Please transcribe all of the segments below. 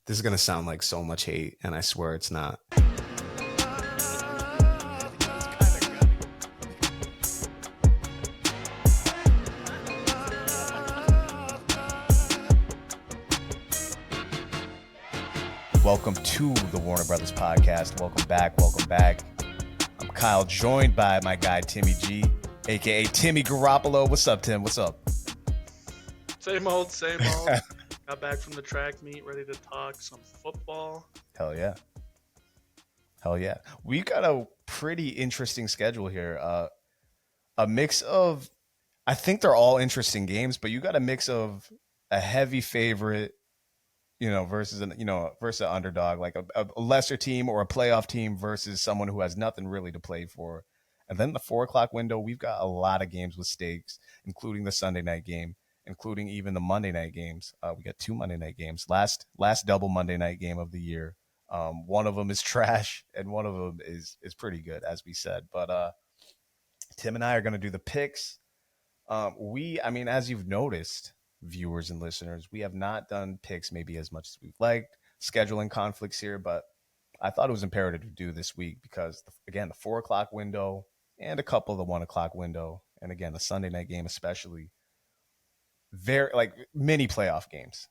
This is going to sound like so much hate, and I swear it's not. Welcome to the Warner Brothers podcast. Welcome back. I'm Kyle, joined by my guy Timmy G, aka Timmy Garoppolo. What's up, Tim? What's up? Same old. Got back from the track meet, ready to talk some football. Hell yeah. We got a pretty interesting schedule here. A mix of, I think they're all interesting games, but you got a mix of a heavy favorite, versus an underdog, like a lesser team or a playoff team versus someone who has nothing really to play for. And then the 4:00 window, we've got a lot of games with stakes, including the Sunday night game, including even the Monday night games. We got 2 Monday night games. Last double Monday night game of the year. One of them is trash, and one of them is pretty good, as we said. But Tim and I are going to do the picks. As you've noticed, viewers and listeners, we have not done picks maybe as much as we'd liked. Scheduling conflicts here, but I thought it was imperative to do this week because, again, the 4:00 window and a couple of the 1:00 window, and again, the Sunday night game especially, very like mini playoff games.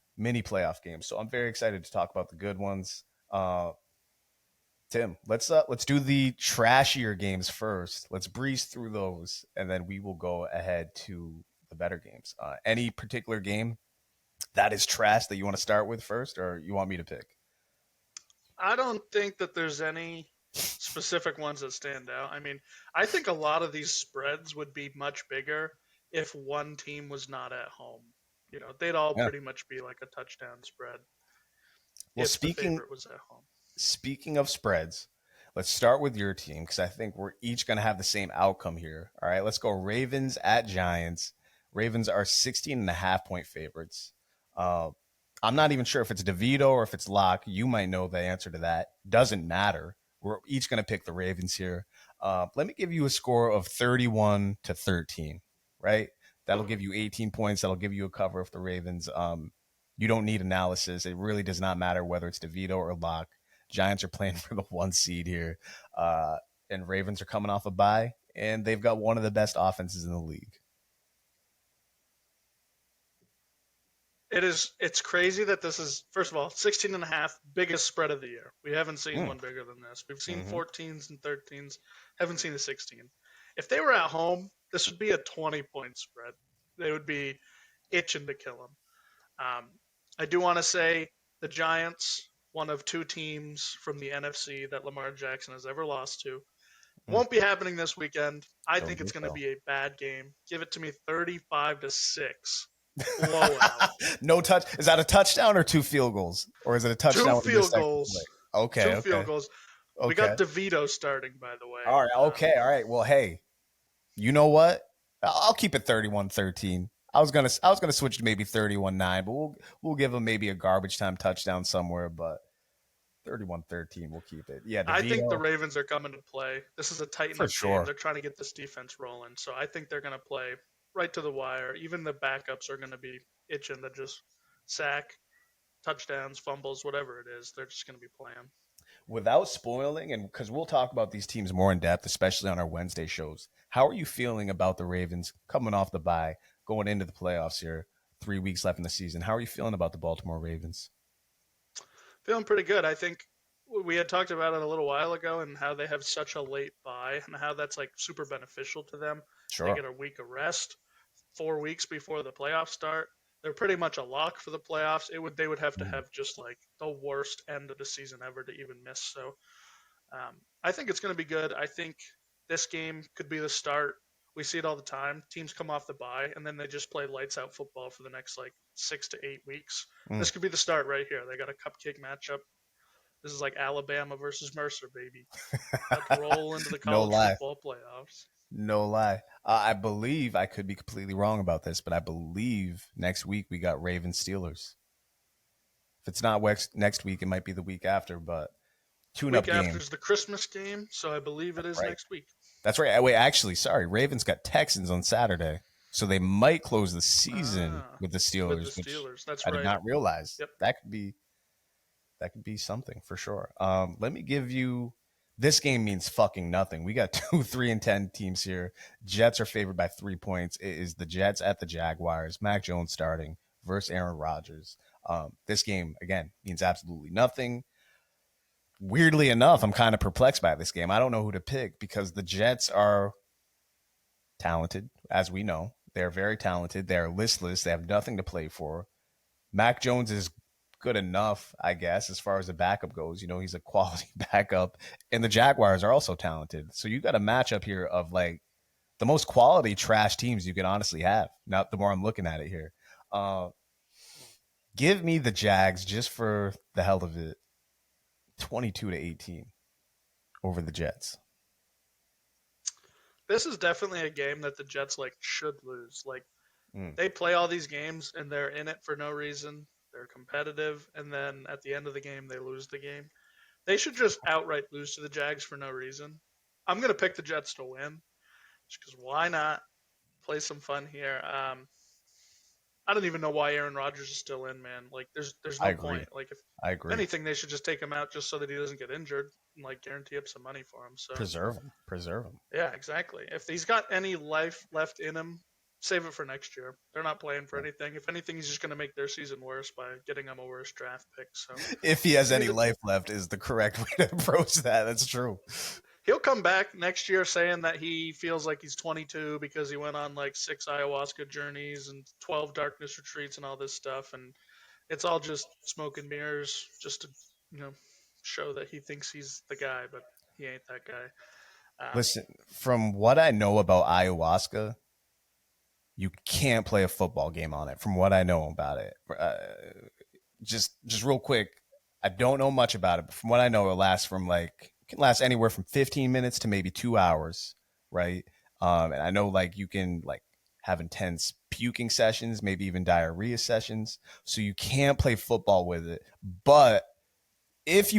So I'm very excited to talk about the good ones. Tim, let's do the trashier games first. Let's breeze through those, and then we will go ahead to the better games. Any particular game that is trash that you want to start with first, or you want me to pick? I don't think that there's any specific ones that stand out. I mean, I think a lot of these spreads would be much bigger if one team was not at home. They'd all pretty much be like a touchdown spread. Well, if the favorite was at home. Speaking of spreads, let's start with your team because I think we're each going to have the same outcome here. All right, let's go Ravens at Giants. Ravens are 16.5-point favorites. I'm not even sure if it's DeVito or if it's Lock. You might know the answer to that. Doesn't matter. We're each going to pick the Ravens here. Let me give you a score of 31-13, right? That'll give you 18 points. That'll give you a cover of the Ravens. You don't need analysis. It really does not matter whether it's DeVito or Lock. Giants are playing for the 1 seed here. And Ravens are coming off a bye, and they've got one of the best offenses in the league. It's crazy that this is, first of all, 16.5, biggest spread of the year. We haven't seen one bigger than this. We've seen 14s and 13s, haven't seen a 16. If they were at home, this would be a 20-point spread. They would be itching to kill them. I do want to say the Giants, one of 2 teams from the NFC that Lamar Jackson has ever lost to, won't be happening this weekend. I think it's going to be a bad game. Give it to me 35-6. Blowout. No touch. Is that a touchdown or 2 field goals? Or is it a touchdown? 2 field goals. Okay. 2 field goals. Okay. We got DeVito starting, by the way. All right. Okay. All right. Well, hey, you know what? I'll keep it 31-13. I was gonna switch to maybe 31-9, but we'll give them maybe a garbage time touchdown somewhere. But 31-13, we'll keep it. Yeah. DeVito, I think the Ravens are coming to play. This is a tight enough sure. game. They're trying to get this defense rolling, so I think they're going to play right to the wire. Even the backups are going to be itching to just sack, touchdowns, fumbles, whatever it is. They're just going to be playing. Without spoiling, and because we'll talk about these teams more in depth, especially on our Wednesday shows, how are you feeling about the Ravens coming off the bye, going into the playoffs here, 3 weeks left in the season? How are you feeling about the Baltimore Ravens? Feeling pretty good. I think we had talked about it a little while ago and how they have such a late bye and how that's like super beneficial to them. Sure. They get a week of rest 4 weeks before the playoffs start. They're pretty much a lock for the playoffs. They would have to have just like the worst end of the season ever to even miss. So I think it's going to be good. I think this game could be the start. We see it all the time. Teams come off the bye and then they just play lights out football for the next like 6 to 8 weeks. This could be the start right here. They got a cupcake matchup. This is like Alabama versus Mercer, baby. Let's roll into the college football playoffs. No lie. I believe, I could be completely wrong about this, but I believe next week we got Ravens Steelers. If it's not next week, it might be the week after, but tune-up game. Week after is the Christmas game, so I believe it is next week. That's right. Wait, actually, sorry. Ravens got Texans on Saturday, so they might close the season with the Steelers. That's I right. did not realize. Yep. That could be That could be something for sure. Let me give you. This game means fucking nothing. We got 2, 3-10 teams here. Jets are favored by 3 points. It is the Jets at the Jaguars. Mac Jones starting versus Aaron Rodgers. This game again means absolutely nothing. Weirdly enough, I'm kind of perplexed by this game. I don't know who to pick because the Jets are talented, as we know. They're very talented. They're listless. They have nothing to play for. Mac Jones is good enough, I guess, as far as the backup goes. You know, he's a quality backup. And the Jaguars are also talented. So you got a matchup here of like the most quality trash teams you can honestly have. Now, the more I'm looking at it here. Give me the Jags just for the hell of it. 22-18 over the Jets. This is definitely a game that the Jets like should lose. Like they play all these games and they're in it for no reason. They're competitive, and then at the end of the game they lose the game. They should just outright lose to the Jags for no reason. I'm gonna pick the Jets to win, just because why not? Play some fun here. I don't even know why Aaron Rodgers is still in, man. Like, there's no point. Like, if anything, they should just take him out just so that he doesn't get injured and like guarantee up some money for him. So preserve him. Yeah, exactly. If he's got any life left in him, save it for next year. They're not playing for anything. If anything, he's just going to make their season worse by getting them a worse draft pick. So if he has any life left, is the correct way to approach that. That's true. He'll come back next year saying that he feels like he's 22 because he went on like 6 ayahuasca journeys and 12 darkness retreats and all this stuff. And it's all just smoke and mirrors just to, show that he thinks he's the guy, but he ain't that guy. Listen, from what I know about ayahuasca, you can't play a football game on it. From what I know about it, just real quick, I don't know much about it, but from what I know, it can last anywhere from 15 minutes to maybe 2 hours, right? And I know like you can like have intense puking sessions, maybe even diarrhea sessions. So you can't play football with it. But if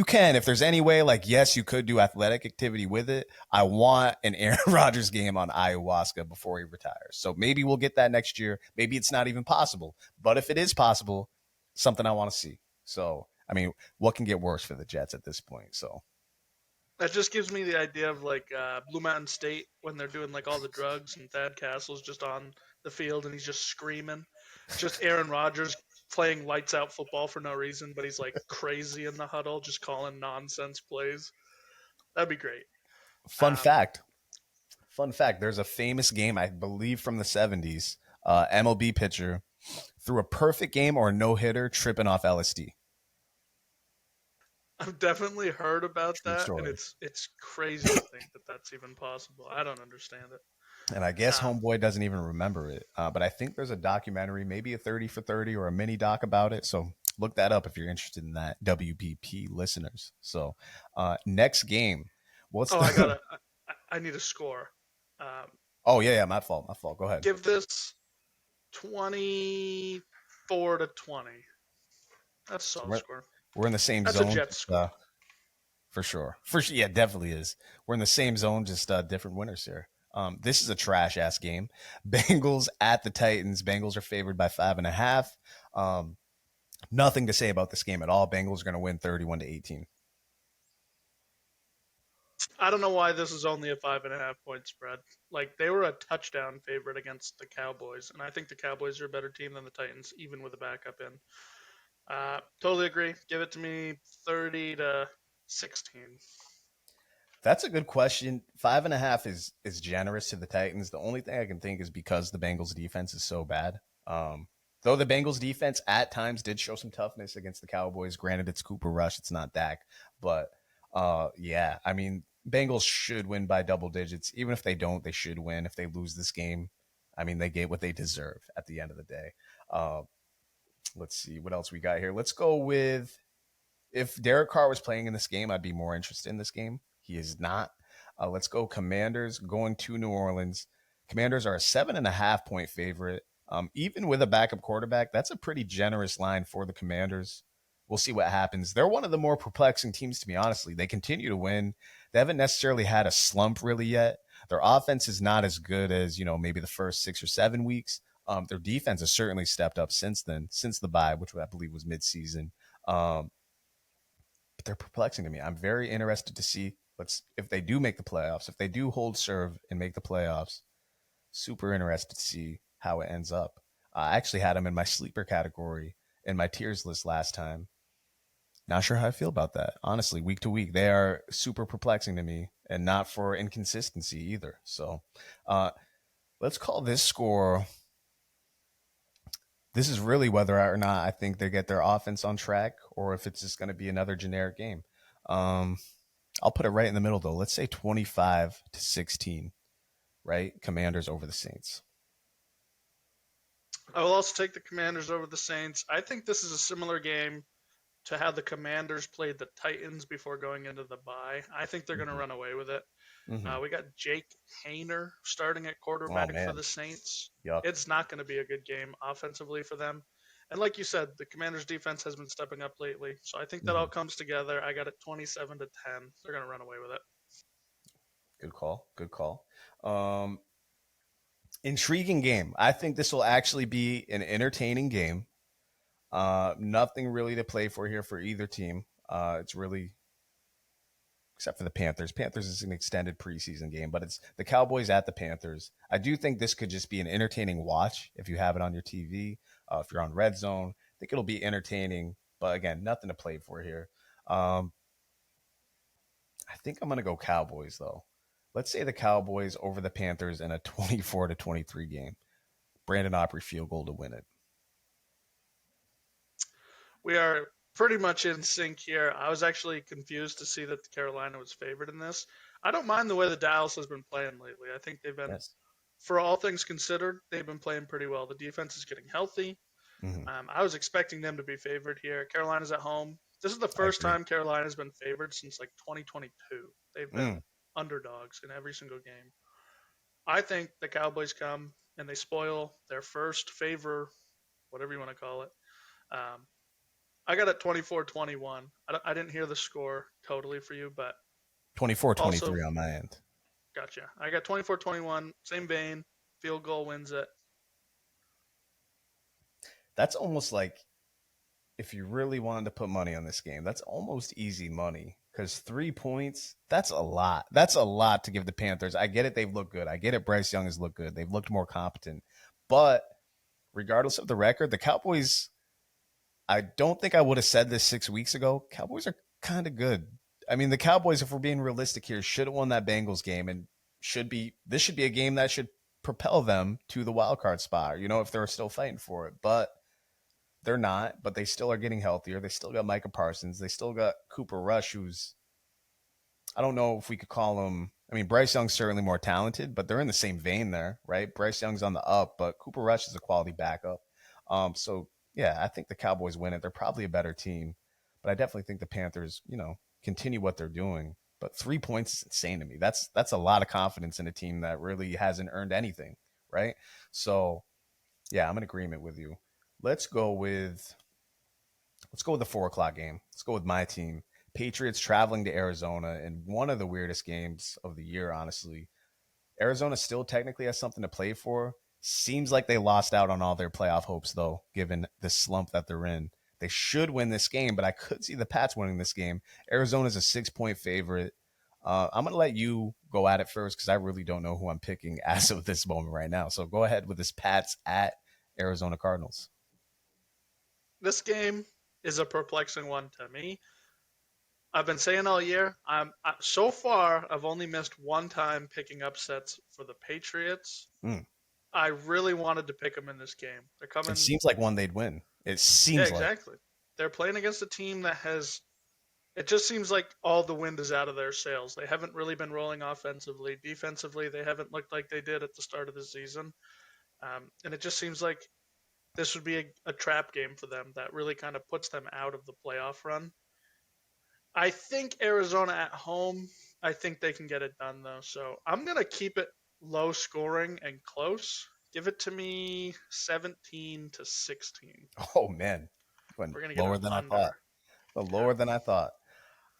there's any way, like, yes, you could do athletic activity with it. I want an Aaron Rodgers game on ayahuasca before he retires. So maybe we'll get that next year. Maybe it's not even possible. But if it is possible, something I want to see. So, I mean, what can get worse for the Jets at this point? So that just gives me the idea of like Blue Mountain State when they're doing like all the drugs and Thad Castle's just on the field and he's just screaming. Just Aaron Rodgers playing lights out football for no reason, but he's like crazy in the huddle, just calling nonsense plays. That'd be great. Fun fact. There's a famous game, I believe from the 70s, MLB pitcher threw a perfect game or a no-hitter tripping off LSD. I've definitely heard about True that, story. and it's crazy to think that that's even possible. I don't understand it. And I guess Homeboy doesn't even remember it. But I think there's a documentary, maybe a 30 for 30 or a mini doc about it. So look that up if you're interested in that, WBP listeners. So next game. I need a score. My fault. Go ahead. Give this 24-20. That's a solid score. We're in the same That's zone. That's a Jets score. For sure. Yeah, definitely is. We're in the same zone, just different winners here. This is a trash-ass game. Bengals at the Titans. Bengals are favored by 5.5. Nothing to say about this game at all. Bengals are going to win 31-18. I don't know why this is only a 5.5 point spread. Like, they were a touchdown favorite against the Cowboys, and I think the Cowboys are a better team than the Titans, even with a backup in. Totally agree. Give it to me 30-16. That's a good question. 5.5 is generous to the Titans. The only thing I can think is because the Bengals defense is so bad. Though the Bengals defense at times did show some toughness against the Cowboys. Granted, it's Cooper Rush. It's not Dak. But, yeah, I mean, Bengals should win by double digits. Even if they don't, they should win. If they lose this game, I mean, they get what they deserve at the end of the day. Let's see what else we got here. Let's go with, if Derek Carr was playing in this game, I'd be more interested in this game. He is not. Let's go Commanders going to New Orleans. Commanders are a 7.5 point favorite. Even with a backup quarterback, that's a pretty generous line for the Commanders. We'll see what happens. They're one of the more perplexing teams, to be honestly. They continue to win. They haven't necessarily had a slump really yet. Their offense is not as good as, maybe the first 6 or 7 weeks. Their defense has certainly stepped up since then, since the bye, which I believe was midseason. they're perplexing to me. I'm very interested to see if they do make the playoffs, if they do hold serve and make the playoffs. Super interested to see how it ends up. I actually had them in my sleeper category in my tiers list last time. Not sure how I feel about that. Honestly, week to week, they are super perplexing to me, and not for inconsistency either. So let's call this score. This is really whether or not I think they get their offense on track or if it's just going to be another generic game. I'll put it right in the middle, though. Let's say 25-16, right? Commanders over the Saints. I will also take the Commanders over the Saints. I think this is a similar game to how the Commanders played the Titans before going into the bye. I think they're going to run away with it. We got Jake Hayner starting at quarterback for the Saints. Yep. It's not going to be a good game offensively for them. And like you said, the Commanders' defense has been stepping up lately. So I think that all comes together. I got it 27-10. They're going to run away with it. Good call. Good call. Intriguing game. I think this will actually be an entertaining game. Nothing really to play for here for either team. It's really, except for the Panthers. Panthers is an extended preseason game, but it's the Cowboys at the Panthers. I do think this could just be an entertaining watch if you have it on your TV. If you're on Red Zone, I think it'll be entertaining. But again, nothing to play for here. I think I'm going to go Cowboys, though. Let's say the Cowboys over the Panthers in a 24-23 game. Brandon Aubrey field goal to win it. We are pretty much in sync here. I was actually confused to see that Carolina was favored in this. I don't mind the way the Dallas has been playing lately. I think they've been, for all things considered, they've been playing pretty well. The defense is getting healthy. I was expecting them to be favored here. Carolina's at home. This is the first time Carolina's been favored since like 2022. They've been underdogs in every single game. I think the Cowboys come and they spoil their first favor, whatever you want to call it. I got it 24-21. I didn't hear the score totally for you, but 24-23 on my end. Gotcha. I got 24-21. Same vein. Field goal wins it. That's almost like, if you really wanted to put money on this game, that's almost easy money. Because 3 points, that's a lot. That's a lot to give the Panthers. I get it. They've looked good. I get it. Bryce Young has looked good. They've looked more competent. But regardless of the record, the Cowboys, I don't think I would have said this 6 weeks ago. Cowboys are kind of good. I mean, the Cowboys, if we're being realistic here, should have won that Bengals game, and this should be a game that should propel them to the wild card spot, if they're still fighting for it. But they're not, but they still are getting healthier. They still got Micah Parsons. They still got Cooper Rush, who's, I don't know if we could call him, I mean, Bryce Young's certainly more talented, but they're in the same vein there, right? Bryce Young's on the up, but Cooper Rush is a quality backup. So, yeah, I think the Cowboys win it. They're probably a better team, but I definitely think the Panthers, continue what they're doing. But 3 points is insane to me. That's a lot of confidence in a team that really hasn't earned anything, right? So, yeah, I'm in agreement with you. Let's go with the 4:00 game. Let's go with my team. Patriots traveling to Arizona in one of the weirdest games of the year, honestly. Arizona still technically has something to play for. Seems like they lost out on all their playoff hopes, though, given the slump that they're in. They should win this game, but I could see the Pats winning this game. Arizona's a 6-point favorite. I'm going to let you go at it first because I really don't know who I'm picking as of this moment right now. So go ahead with this Pats at Arizona Cardinals. This game is a perplexing one to me. I've been saying all year, so far, I've only missed one time picking upsets for the Patriots. I really wanted to pick them in this game. They're coming. It seems like one they'd win. It seems like. Exactly. They're playing against a team that has. It just seems like all the wind is out of their sails. They haven't really been rolling offensively. Defensively, they haven't looked like they did at the start of the season. And it just seems like this would be a trap game for them that really kind of puts them out of the playoff run. I think Arizona at home, I think they can get it done, though. So I'm going to keep it low scoring and close. Give it to me 17-16. Oh, man. We're going to get lower than I thought. Lower than I thought.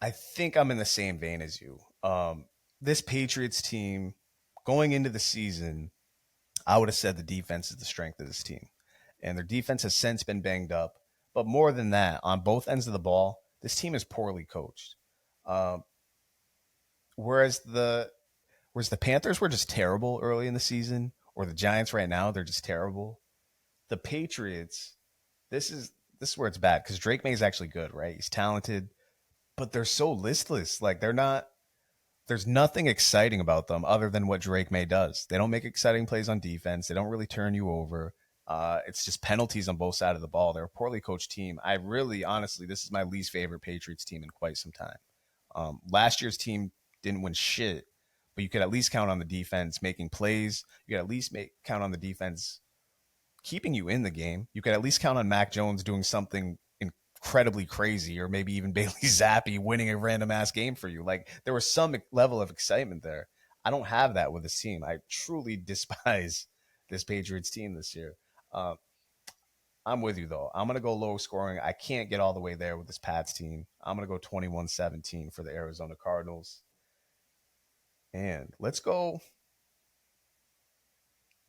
I think I'm in the same vein as you. This Patriots team, going into the season, I would have said the defense is the strength of this team. And their defense has since been banged up. But more than that, on both ends of the ball, this team is poorly coached. Um, whereas the Panthers were just terrible early in the season, or the Giants right now, they're just terrible. The Patriots, this is where it's bad because Drake May is actually good, right? He's talented, but they're so listless. Like they're not. There's nothing exciting about them other than what Drake May does. They don't make exciting plays on defense. They don't really turn you over. It's just penalties on both sides of the ball. They're a poorly coached team. I really, honestly, this is my least favorite Patriots team in quite some time. Last year's team didn't win shit, but you could at least count on the defense making plays. You could at least count on the defense keeping you in the game. You could at least count on Mac Jones doing something incredibly crazy, or maybe even Bailey Zappi winning a random ass game for you. Like there was some level of excitement there. I don't have that with this team. I truly despise this Patriots team this year. I'm with you though. I'm gonna go low scoring. I can't get all the way there with this Pats team. I'm gonna go 21-17 for the Arizona Cardinals. And let's go.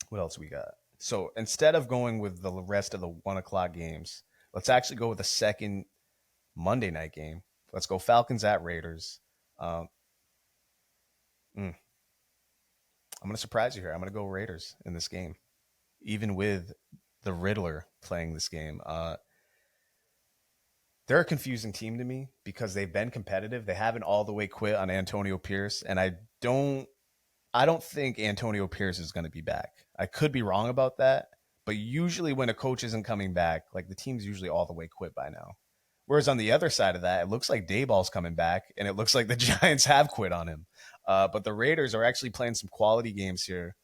What else we got? So instead of going with the rest of the 1 o'clock games, let's actually go with the second Monday night game. Let's go Falcons at Raiders. I'm going to surprise you here. I'm going to go Raiders in this game, even with the Riddler playing this game. They're a confusing team to me because they've been competitive. They haven't all the way quit on Antonio Pierce, and I don't think Antonio Pierce is going to be back. I could be wrong about that, but usually when a coach isn't coming back, like the team's usually all the way quit by now. Whereas on the other side of that, it looks like Dayball's coming back, and it looks like the Giants have quit on him. But the Raiders are actually playing some quality games here.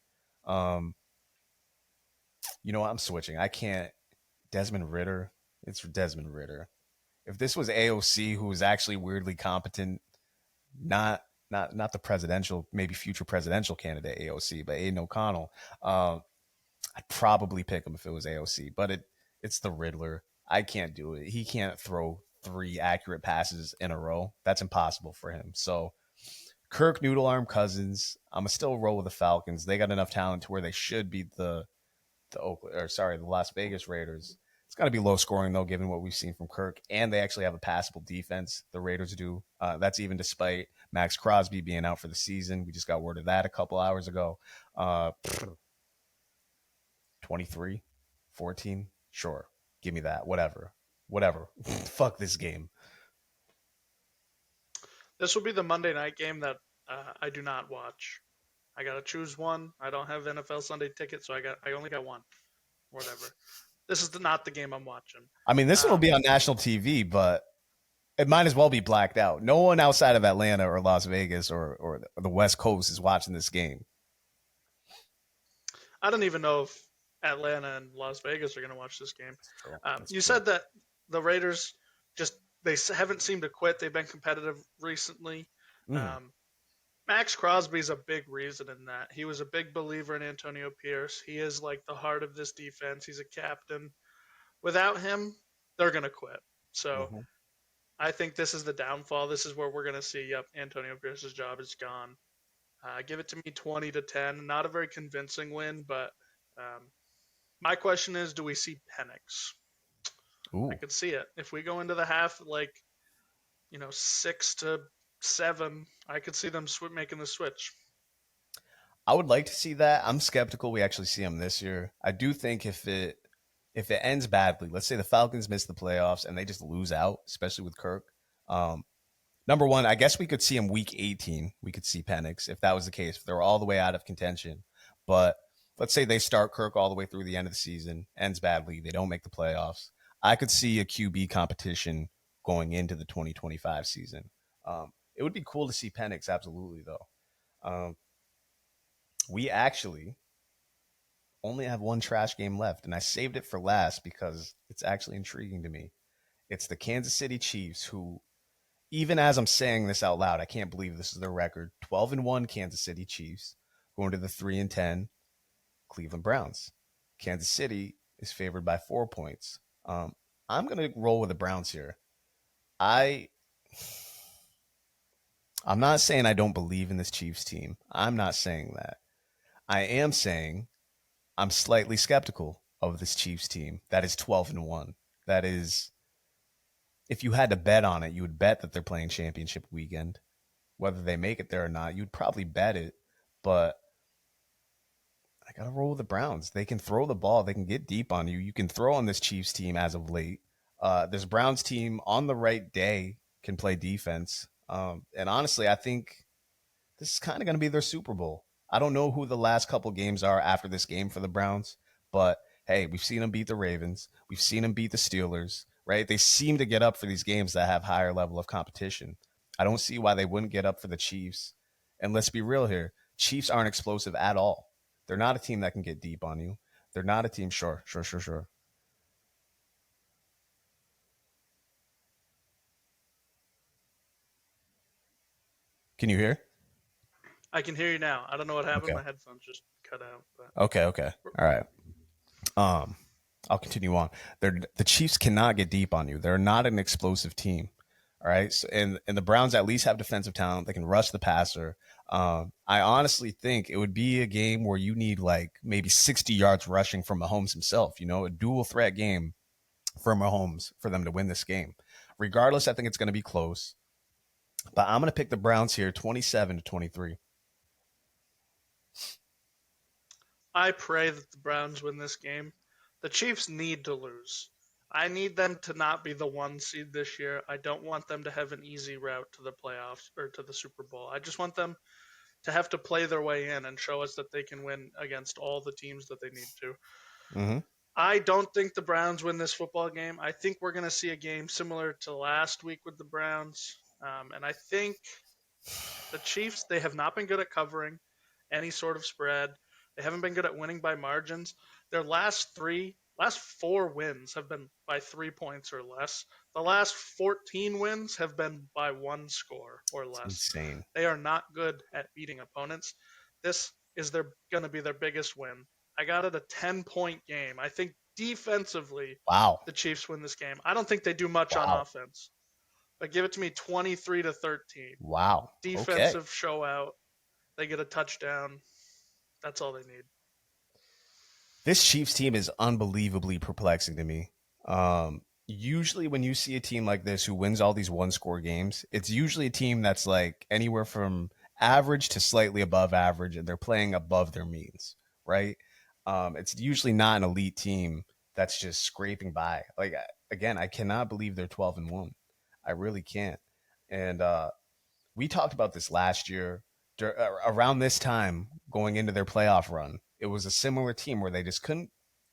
You know what? I'm switching. I can't. Desmond Ridder. It's Desmond Ridder. If this was AOC, who was actually weirdly competent, not the presidential, maybe future presidential candidate AOC, but Aiden O'Connell, I'd probably pick him if it was AOC. But it's the Riddler. I can't do it. He can't throw 3 accurate passes in a row. That's impossible for him. So Kirk, Noodle Arm, Cousins. I'm gonna still roll with the Falcons. They got enough talent to where they should beat the Las Vegas Raiders. It's got to be low scoring though, given what we've seen from Kirk, and they actually have a passable defense. The Raiders do. That's even despite Max Crosby being out for the season. We just got word of that a couple hours ago. 23, 14, sure, give me that. Whatever. Fuck this game. This will be the Monday night game that I do not watch. I gotta choose one. I don't have NFL Sunday ticket, so I only got one. Whatever. This is not the game I'm watching. I mean, this one will be on national TV, but it might as well be blacked out. No one outside of Atlanta or Las Vegas or the West Coast is watching this game. I don't even know if Atlanta and Las Vegas are going to watch this game. You said that the Raiders they haven't seemed to quit. They've been competitive recently. Max Crosby's a big reason in that. He was a big believer in Antonio Pierce. He is like the heart of this defense. He's a captain. Without him, they're going to quit. So I think this is the downfall. This is where we're going to see, Antonio Pierce's job is gone. Give it to me 20-10. Not a very convincing win, but my question is, do we see Penix? Ooh. I could see it. If we go into the half, 6-7, I could see them making the switch. I would like to see that. I'm skeptical we actually see him this year. I do think if it ends badly, let's say the Falcons miss the playoffs and they just lose out, especially with Kirk. Number one, I guess we could see him week 18. We could see Penix if that was the case, if they were all the way out of contention. But let's say they start Kirk all the way through the end of the season, ends badly, they don't make the playoffs. I could see a QB competition going into the 2025 season. It would be cool to see Penix, absolutely, though. We actually only have one trash game left, and I saved it for last because it's actually intriguing to me. It's the Kansas City Chiefs, who, even as I'm saying this out loud, I can't believe this is their record. 12-1 Kansas City Chiefs going to the 3-10 Cleveland Browns. Kansas City is favored by 4 points. I'm going to roll with the Browns here. I'm not saying I don't believe in this Chiefs team. I'm not saying that. I am saying I'm slightly skeptical of this Chiefs team that is 12-1. That is if you had to bet on it, you would bet that they're playing championship weekend. Whether they make it there or not, you'd probably bet it. But I got to roll with the Browns. They can throw the ball, they can get deep on you. You can throw on this Chiefs team as of late. This Browns team on the right day can play defense. And honestly, I think this is kind of going to be their Super Bowl. I don't know who the last couple games are after this game for the Browns, but hey, we've seen them beat the Ravens. We've seen them beat the Steelers, right? They seem to get up for these games that have higher level of competition. I don't see why they wouldn't get up for the Chiefs. And let's be real here. Chiefs aren't explosive at all. They're not a team that can get deep on you. They're not a team. Sure. Can you hear? I can hear you now. I don't know what happened. Okay. My headphones just cut out. But Okay. All right. I'll continue on. The Chiefs cannot get deep on you. They're not an explosive team. All right. So, and the Browns at least have defensive talent. They can rush the passer. I honestly think it would be a game where you need like maybe 60 yards rushing from Mahomes himself, a dual threat game for Mahomes for them to win this game. Regardless, I think it's going to be close. But I'm going to pick the Browns here 27-23. I pray that the Browns win this game. The Chiefs need to lose. I need them to not be the 1 seed this year. I don't want them to have an easy route to the playoffs or to the Super Bowl. I just want them to have to play their way in and show us that they can win against all the teams that they need to. Mm-hmm. I don't think the Browns win this football game. I think we're going to see a game similar to last week with the Browns. And I think the Chiefs, they have not been good at covering any sort of spread. They haven't been good at winning by margins. Their last 4 wins have been by 3 points or less. The last 14 wins have been by 1 score or less. Insane. They are not good at beating opponents. This is going to be their biggest win. I got it a 10-point game. I think defensively, Wow. the Chiefs win this game. I don't think they do much on offense. But give it to me 23-13. Wow. Defensive show out. They get a touchdown. That's all they need. This Chiefs team is unbelievably perplexing to me. Usually when you see a team like this who wins all these 1-score games, it's usually a team that's like anywhere from average to slightly above average, and they're playing above their means, right? It's usually not an elite team that's just scraping by. Like, again, I cannot believe they're 12-1. I really can't. And we talked about this last year around this time going into their playoff run. It was a similar team where they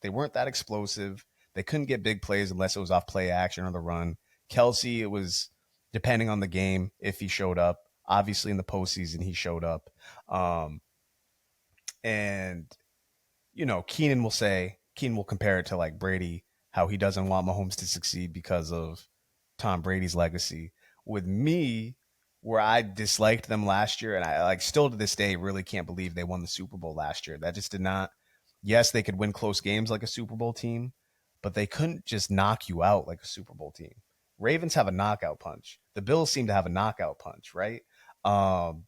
weren't that explosive. They couldn't get big plays unless it was off play action or the run. Kelsey, it was depending on the game if he showed up. Obviously, in the postseason, he showed up. And Keenan will compare it to like Brady, how he doesn't want Mahomes to succeed because of Tom Brady's legacy. With me, where I disliked them last year, and I still to this day really can't believe they won the Super Bowl last year. That just did not. Yes, they could win close games like a Super Bowl team, but they couldn't just knock you out like a Super Bowl team. Ravens have a knockout punch. The Bills seem to have a knockout punch, right? In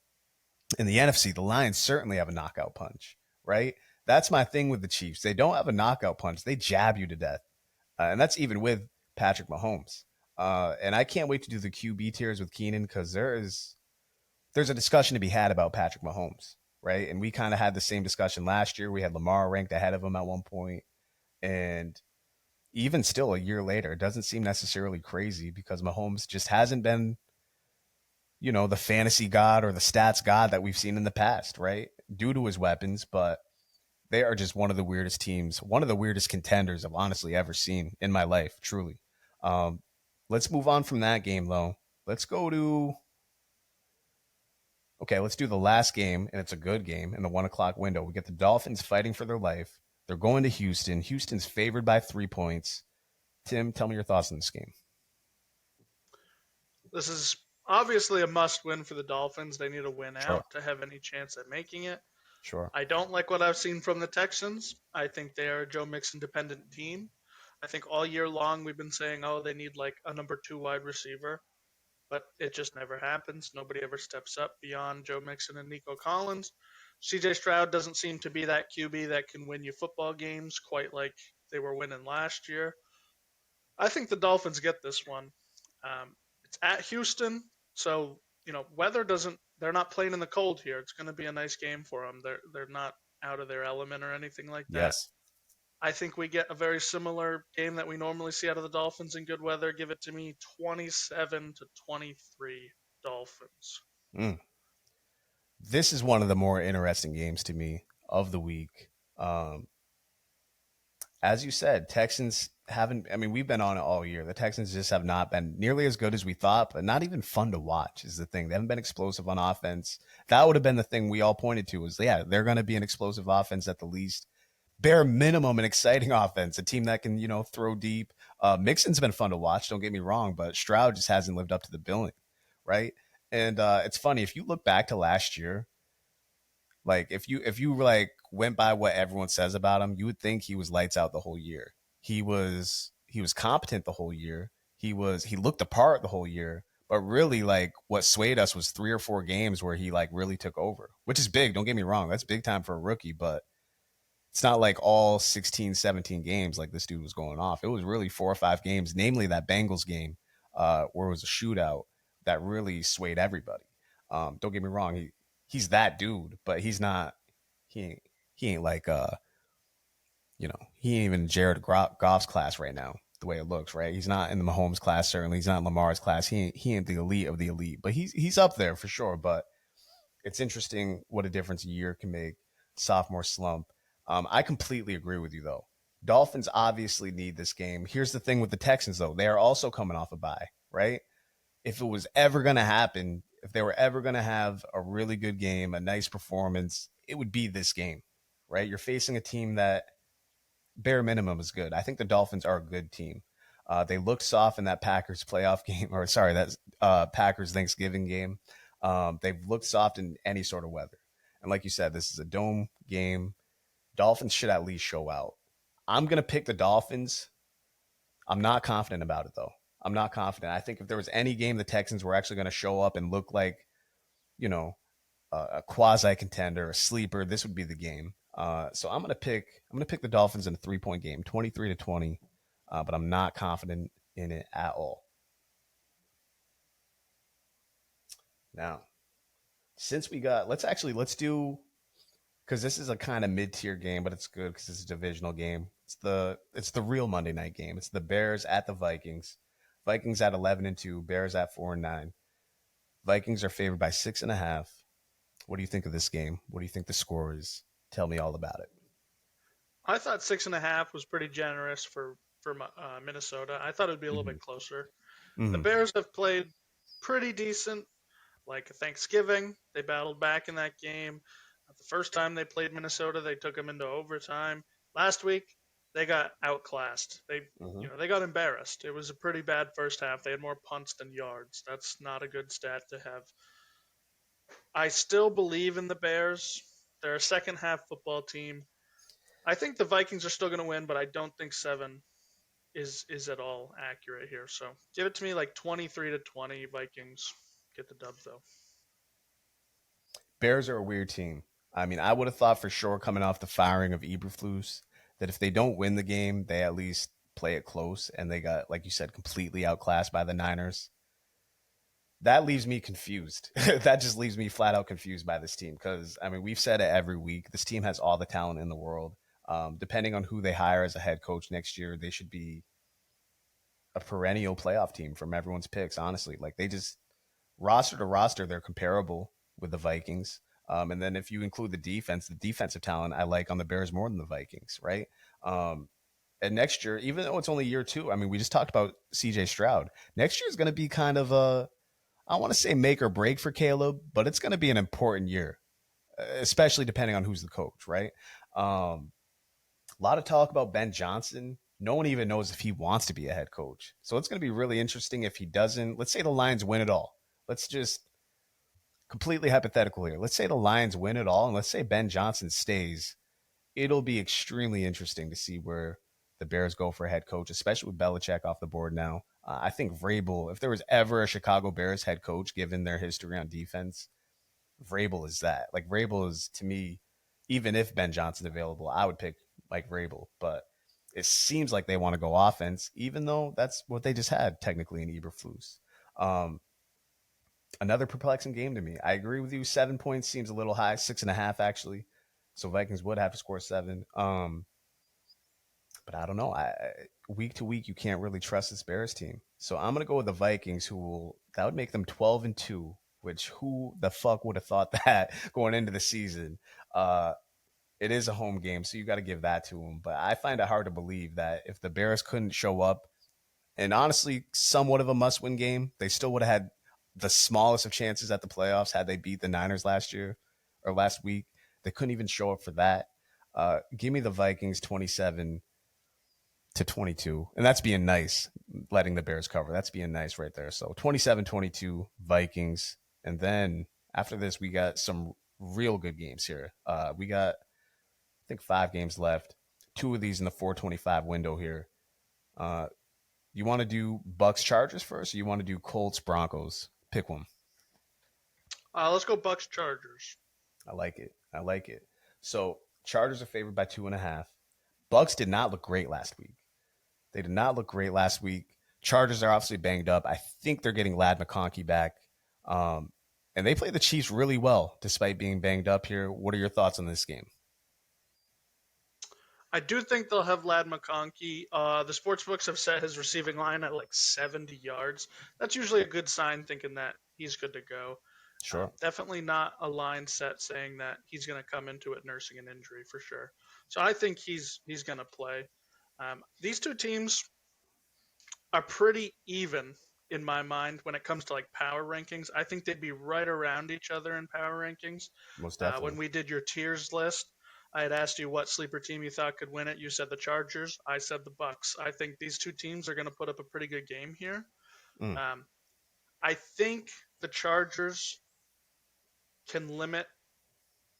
the NFC, the Lions certainly have a knockout punch, right? That's my thing with the Chiefs. They don't have a knockout punch. They jab you to death. And that's even with Patrick Mahomes. And I can't wait to do the QB tiers with Keenan because there's a discussion to be had about Patrick Mahomes, right? And we kind of had the same discussion last year. We had Lamar ranked ahead of him at one point. And even still a year later, it doesn't seem necessarily crazy because Mahomes just hasn't been, the fantasy god or the stats god that we've seen in the past, right? Due to his weapons, but they are just one of the weirdest teams, one of the weirdest contenders I've honestly ever seen in my life, truly. Let's move on from that game, though. Let's do the last game, and it's a good game in the 1 o'clock window. We get the Dolphins fighting for their life. They're going to Houston. Houston's favored by 3 points. Tim, tell me your thoughts on this game. This is obviously a must-win for the Dolphins. They need a win out to have any chance at making it. Sure. I don't like what I've seen from the Texans. I think they are a Joe Mixon-dependent team. I think all year long we've been saying, they need like a number 2 wide receiver. But it just never happens. Nobody ever steps up beyond Joe Mixon and Nico Collins. CJ Stroud doesn't seem to be that QB that can win you football games quite like they were winning last year. I think the Dolphins get this one. It's at Houston, so weather doesn't. They're not playing in the cold here. It's going to be a nice game for them. They're not out of their element or anything like that. Yes. I think we get a very similar game that we normally see out of the Dolphins in good weather. Give it to me 27-23 Dolphins. Mm. This is one of the more interesting games to me of the week. Um, as you said, Texans haven't, I mean, we've been on it all year. The Texans just have not been nearly as good as we thought, but not even fun to watch is the thing. They haven't been explosive on offense. That would have been the thing we all pointed to was, yeah, they're going to be an explosive offense at the least. Bare minimum, an exciting offense, a team that can, throw deep. Mixon's been fun to watch, don't get me wrong, but Stroud just hasn't lived up to the billing, right? And it's funny, if you look back to last year, like if you like went by what everyone says about him, you would think he was lights out the whole year. He was competent the whole year. He looked the part the whole year. But really, like what swayed us was 3 or 4 games where he like really took over, which is big. Don't get me wrong, that's big time for a rookie. But it's not like all 16, 17 games like this dude was going off. It was really 4 or 5 games, namely that Bengals game, where it was a shootout that really swayed everybody. Don't get me wrong, he's that dude, but he's not. He ain't like he ain't even Jared Goff's class right now. The way it looks, right? He's not in the Mahomes class. Certainly, he's not in Lamar's class. He ain't the elite of the elite, but he's up there for sure. But it's interesting what a difference a year can make. Sophomore slump. I completely agree with you though. Dolphins obviously need this game. Here's the thing with the Texans though. They are also coming off a bye, right? If it was ever going to happen, if they were ever going to have a really good game, a nice performance, it would be this game, right? You're facing a team that bare minimum is good. I think the Dolphins are a good team. They looked soft in that Packers playoff game, or sorry, that Packers Thanksgiving game. They've looked soft in any sort of weather. And like you said, this is a dome game. Dolphins should at least show out. I'm going to pick the Dolphins. I'm not confident about it, though. I'm not confident. I think if there was any game the Texans were actually going to show up and look like, you know, a quasi contender, a sleeper, this would be the game. So I'm gonna pick the Dolphins in a 3-point game, 23-20. But I'm not confident in it at all. Now, since we got, let's do because this is a kind of mid tier game, but it's good because it's a divisional game. It's the real Monday night game. It's the Bears at the Vikings. Vikings at 11-2, Bears at 4-9. Vikings are favored by 6.5. What do you think of this game? What do you think the score is? Tell me all about it. I thought 6.5 was pretty generous for Minnesota. I thought it'd be a little Mm-hmm. bit closer. The Mm-hmm. Bears have played pretty decent. Like Thanksgiving, they battled back in that game. The first time they played Minnesota, they took them into overtime. Last week, they got outclassed. They Mm-hmm. they got embarrassed. It was a pretty bad first half. They had more punts than yards. That's not a good stat to have. I still believe in the Bears. They're a second half football team. I think the Vikings are still going to win, but I don't think 7 is at all accurate here. So give it to me like 23-20. Vikings get the dub though. Bears are a weird team. I mean, I would have thought for sure coming off the firing of Eberflus that if they don't win the game, they at least play it close, and they got, like you said, completely outclassed by the Niners. That leaves me confused. That just leaves me flat out confused by this team because, I mean, we've said it every week. This team has all the talent in the world. Depending on who they hire as a head coach next year, they should be a perennial playoff team from everyone's picks, honestly. Like, they just, roster to roster, they're comparable with the Vikings. And then if you include the defensive talent I like on the Bears more than the Vikings, right? And next year, even though it's only year two, I mean, we just talked about CJ Stroud. Next year is going to be kind of a, I want to say make or break for Caleb, but it's going to be an important year, especially depending on who's the coach, right? A lot of talk about Ben Johnson. No one even knows if he wants to be a head coach. So it's going to be really interesting if he doesn't. Let's say the Lions win it all. Let's just completely hypothetical here. Let's say the Lions win it all, and let's say Ben Johnson stays. It'll be extremely interesting to see where the Bears go for a head coach, especially with Belichick off the board now. I think Vrabel, if there was ever a Chicago Bears head coach, given their history on defense, Vrabel is that. Like, Vrabel is, to me, even if Ben Johnson's available, I would pick Mike Vrabel. But it seems like they want to go offense, even though that's what they just had technically in Eberflus. Another perplexing game to me. I agree with you. 7 points seems a little high. 6.5 actually. So Vikings would have to score 7. But I don't know. Week to week, you can't really trust this Bears team. So I'm gonna go with the Vikings, that would make them 12-2. Which who the fuck would have thought that going into the season? It is a home game, so you got to give that to them. But I find it hard to believe that if the Bears couldn't show up, and honestly, somewhat of a must-win game, they still would have had the smallest of chances at the playoffs had they beat the Niners last year or last week. They couldn't even show up for that. Give me the Vikings 27-22, and that's being nice. Letting the Bears cover, that's being nice right there. So 27-22 Vikings, and then after this, we got some real good games here. We got I think 5 games left. 2 of these in the 425 window here. You want to do Bucs Chargers first, or you want to do Colts Broncos? Pick one. Let's go Bucs Chargers. I like it. So Chargers are favored by 2.5. Bucs did not look great last week. Chargers are obviously banged up. I think they're getting Ladd McConkey back. And they play the Chiefs really well despite being banged up here. What are your thoughts on this game? I do think they'll have Ladd McConkey. The sportsbooks have set his receiving line at like 70 yards. That's usually a good sign, thinking that he's good to go. Sure. Definitely not a line set saying that he's going to come into it nursing an injury for sure. So I think he's going to play. These two teams are pretty even in my mind when it comes to like power rankings. I think they'd be right around each other in power rankings. Most definitely. When we did your tiers list, I had asked you what sleeper team you thought could win it. You said the Chargers. I said the Bucs. I think these two teams are going to put up a pretty good game here. I think the Chargers can limit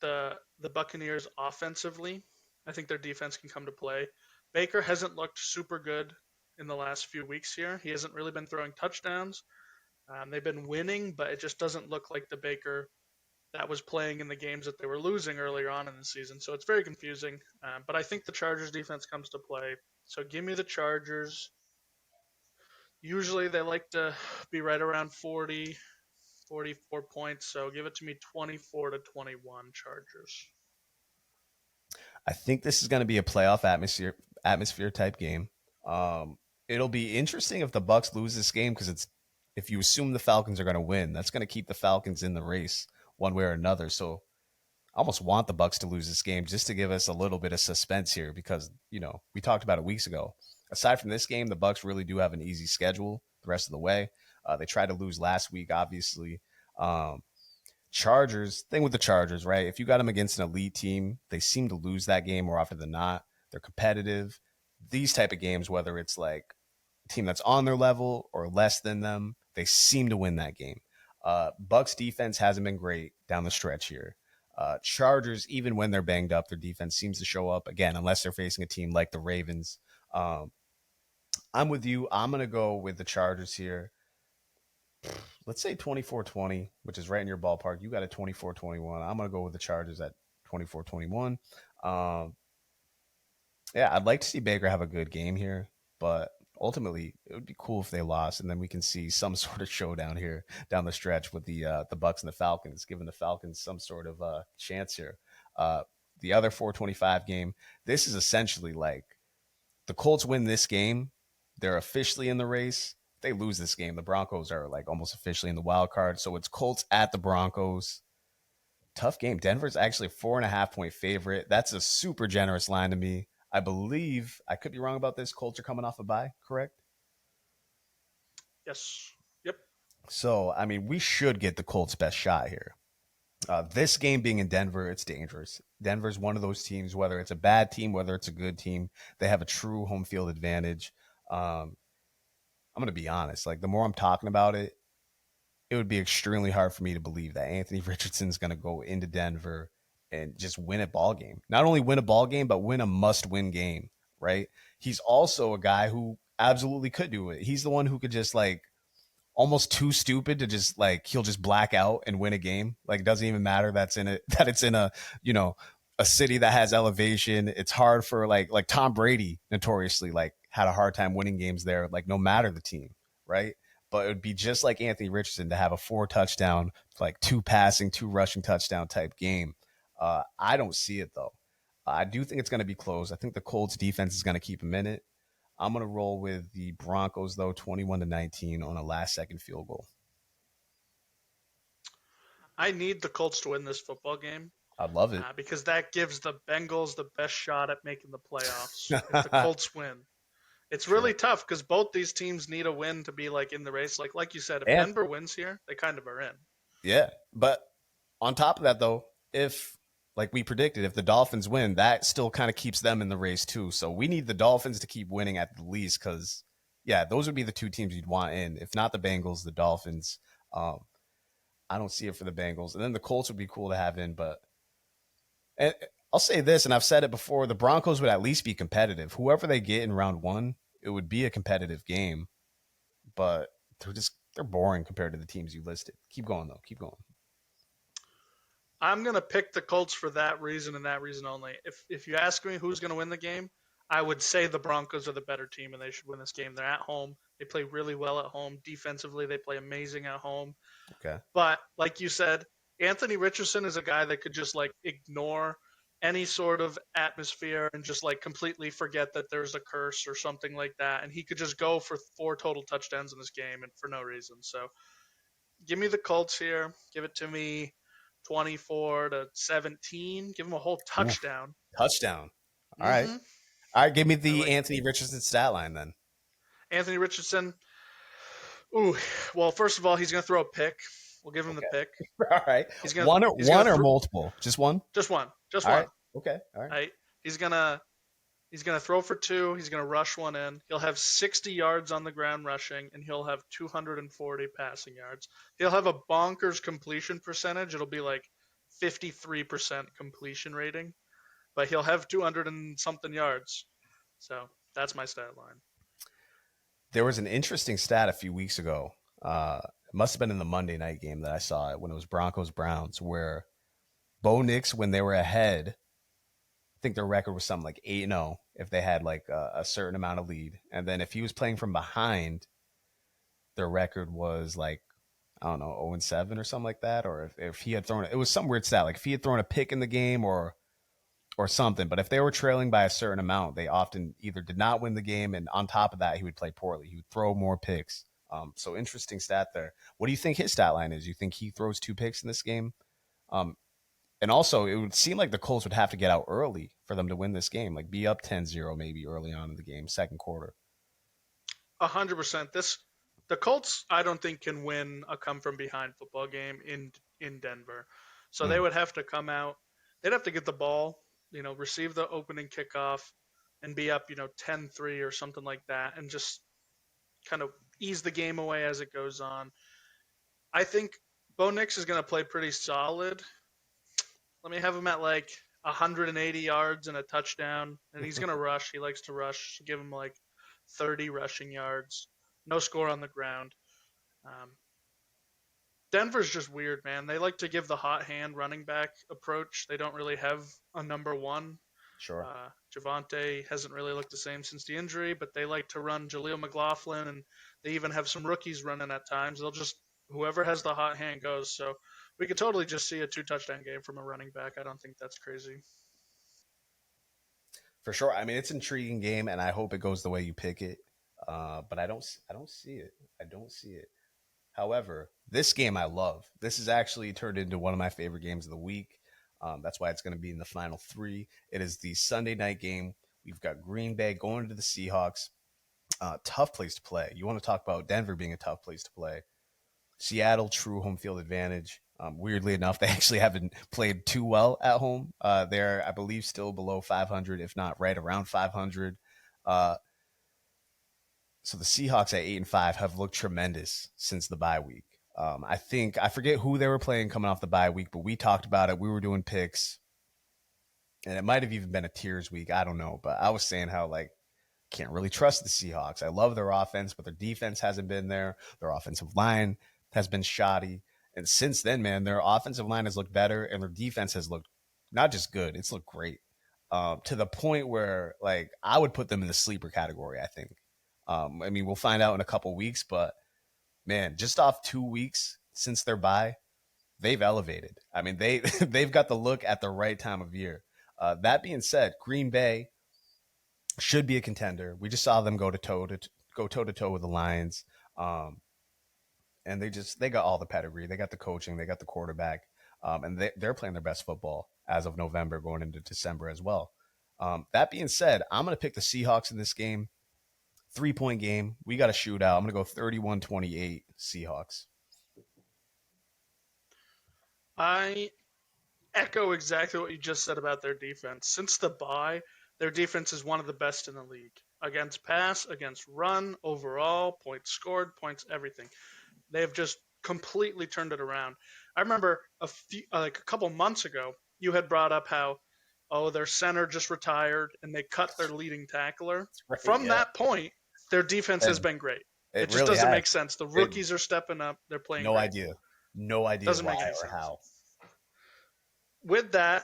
the Buccaneers offensively. I think their defense can come to play. Baker hasn't looked super good in the last few weeks here. He hasn't really been throwing touchdowns. They've been winning, but it just doesn't look like the Baker that was playing in the games that they were losing earlier on in the season. So it's very confusing. But I think the Chargers defense comes to play. So give me the Chargers. Usually they like to be right around 40, 44 points. So give it to me 24-21 Chargers. I think this is going to be a playoff atmosphere type game. It'll be interesting if the Bucs lose this game, because if you assume the Falcons are going to win, that's going to keep the Falcons in the race one way or another. So I almost want the Bucs to lose this game just to give us a little bit of suspense here, because we talked about it weeks ago. Aside from this game, the Bucs really do have an easy schedule the rest of the way. They tried to lose last week, obviously. Chargers, thing with the Chargers, right? If you got them against an elite team, they seem to lose that game more often than not. They're competitive. These type of games, whether it's like a team that's on their level or less than them, they seem to win that game. Bucs defense hasn't been great down the stretch here. Chargers, even when they're banged up, their defense seems to show up again, unless they're facing a team like the Ravens. I'm with you. I'm going to go with the Chargers here. Let's say 24-20, which is right in your ballpark. You got a 24-21. I'm going to go with the Chargers at 24-21. Yeah, I'd like to see Baker have a good game here, but ultimately it would be cool if they lost, and then we can see some sort of showdown here down the stretch with the Bucs and the Falcons, giving the Falcons some sort of chance here. The other 425 game, this is essentially like the Colts win this game, they're officially in the race. If they lose this game, the Broncos are like almost officially in the wild card. So it's Colts at the Broncos. Tough game. Denver's actually a 4.5-point favorite. That's a super generous line to me. I believe, I could be wrong about this, Colts are coming off a bye, correct? Yes. Yep. So, I mean, we should get the Colts' best shot here. This game being in Denver, it's dangerous. Denver's one of those teams, whether it's a bad team, whether it's a good team, they have a true home field advantage. I'm going to be honest. Like, the more I'm talking about it, it would be extremely hard for me to believe that Anthony Richardson's going to go into Denver and just win a ball game. Not only win a ball game, but win a must-win game, right? He's also a guy who absolutely could do it. He's the one who could just, like, almost too stupid to just, like, he'll just black out and win a game. Like, it doesn't even matter that it's in a, a city that has elevation. It's hard for like Tom Brady notoriously like had a hard time winning games there, like no matter the team, right? But it would be just like Anthony Richardson to have a 4 touchdown, like 2 passing, 2 rushing touchdown type game. I don't see it though. I do think it's going to be close. I think the Colts defense is going to keep him in it. I'm going to roll with the Broncos though, 21-19 on a last second field goal. I need the Colts to win this football game. I'd love it. Because that gives the Bengals the best shot at making the playoffs if the Colts win. It's really tough because both these teams need a win to be like in the race. Like you said, if Denver wins here, they kind of are in. Yeah, but on top of that, though, if like we predicted, if the Dolphins win, that still kind of keeps them in the race too. So we need the Dolphins to keep winning at the least because, yeah, those would be the 2 teams you'd want in. If not the Bengals, the Dolphins. I don't see it for the Bengals, and then the Colts would be cool to have in, but. And I'll say this, and I've said it before, the Broncos would at least be competitive. Whoever they get in round 1, it would be a competitive game. But they're boring compared to the teams you listed. Keep going, though. Keep going. I'm going to pick the Colts for that reason and that reason only. If you ask me who's going to win the game, I would say the Broncos are the better team and they should win this game. They're at home. They play really well at home. Defensively, they play amazing at home. Okay. But like you said, Anthony Richardson is a guy that could just like ignore any sort of atmosphere and just like completely forget that there's a curse or something like that. And he could just go for 4 total touchdowns in this game and for no reason. So give me the Colts here. Give it to me 24-17. Give him a whole touchdown. Ooh, touchdown. All right. All right. Give me the Anthony Richardson stat line then. Anthony Richardson. Ooh, well, first of all, he's going to throw a pick. We'll give him the pick. All right. He's gonna, one or multiple? Just one? Just one. Just all one. Right. Okay. All right. He's gonna throw for 2. He's gonna rush one in. He'll have 60 yards on the ground rushing, and he'll have 240 passing yards. He'll have a bonkers completion percentage. It'll be like 53% completion rating, but he'll have 200 and something yards. So that's my stat line. There was an interesting stat a few weeks ago. It must have been in the Monday night game that I saw it when it was Broncos-Browns, where Bo Nix, when they were ahead, I think their record was something like 8-0 if they had like a certain amount of lead. And then if he was playing from behind, their record was like, I don't know, 0-7 or something like that. Or if he had thrown it was some weird stat, like if he had thrown a pick in the game or something. But if they were trailing by a certain amount, they often either did not win the game. And on top of that, he would play poorly. He would throw more picks. So interesting stat there. What do you think his stat line is? You think he throws 2 picks in this game? And also, it would seem like the Colts would have to get out early for them to win this game, like be up 10-0 maybe early on in the game, second quarter. 100%. The Colts, I don't think, can win a come-from-behind football game in Denver. So they would have to come out. They'd have to get the ball, receive the opening kickoff and be up, 10-3 or something like that and just kind of ease the game away as it goes on. I think Bo Nix is going to play pretty solid. Let me have him at like 180 yards and a touchdown, and he's going to rush. He likes to rush. Give him like 30 rushing yards. No score on the ground. Denver's just weird, man. They like to give the hot hand running back approach. They don't really have a number 1. Sure. Javonte hasn't really looked the same since the injury, but they like to run Jaleel McLaughlin, and they even have some rookies running at times. They'll just whoever has the hot hand goes. So we could totally just see a 2-touchdown game from a running back. I don't think that's crazy. For sure. I mean, it's an intriguing game, and I hope it goes the way you pick it. But I don't see it. I don't see it. However, this game I love. This has actually turned into one of my favorite games of the week. That's why it's going to be in the final 3. It is the Sunday night game. We've got Green Bay going to the Seahawks. Tough place to play. You want to talk about Denver being a tough place to play. Seattle, true home field advantage. Weirdly enough, they actually haven't played too well at home. They're, I believe, still below 500, if not right around 500. So the Seahawks at 8-5 have looked tremendous since the bye week. I forget who they were playing coming off the bye week, but we talked about it. We were doing picks, and it might have even been a tiers week. I don't know, but I was saying how can't really trust the Seahawks. I love their offense, but their defense hasn't been there. Their offensive line has been shoddy, and since then, man, their offensive line has looked better, and their defense has looked not just good, it's looked great. To the point where like I would put them in the sleeper category, I think. I mean, we'll find out in a couple weeks, but man, just off 2 weeks since their bye, they've elevated. I mean, they've got the look at the right time of year. That being said, Green Bay should be a contender. We just saw them go toe to toe with the Lions, and they got all the pedigree. They got the coaching. They got the quarterback, and they're playing their best football as of November, going into December as well. That being said, I'm going to pick the Seahawks in this game. 3-point game. We got a shootout. I'm going to go 31-28 Seahawks. I echo exactly what you just said about their defense. Since the bye, their defense is one of the best in the league. Against pass, against run, overall, points scored, points everything. They have just completely turned it around. I remember a couple months ago, you had brought up how, their center just retired and they cut their leading tackler. Right, From that point, their defense has been great. It just really doesn't make sense. The rookies are stepping up. They're playing no great. idea. No idea Doesn't why make any or sense. how. With that,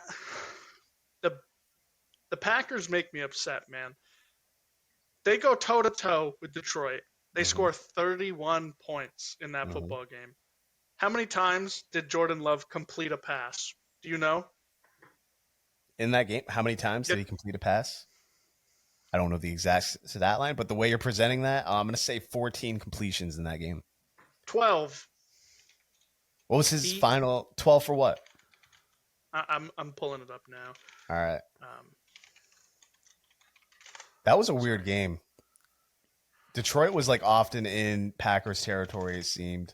the Packers make me upset, man. They go toe to toe with Detroit. They score 31 points in that football game. How many times did Jordan Love complete a pass? Do you know? In that game, how many times did he complete a pass? I don't know the exact stat line, but the way you're presenting that, I'm going to say 14 completions in that game. 12. What was his final 12 for what? I'm pulling it up now. All right. That was a weird game. Detroit was like often in Packers territory, it seemed.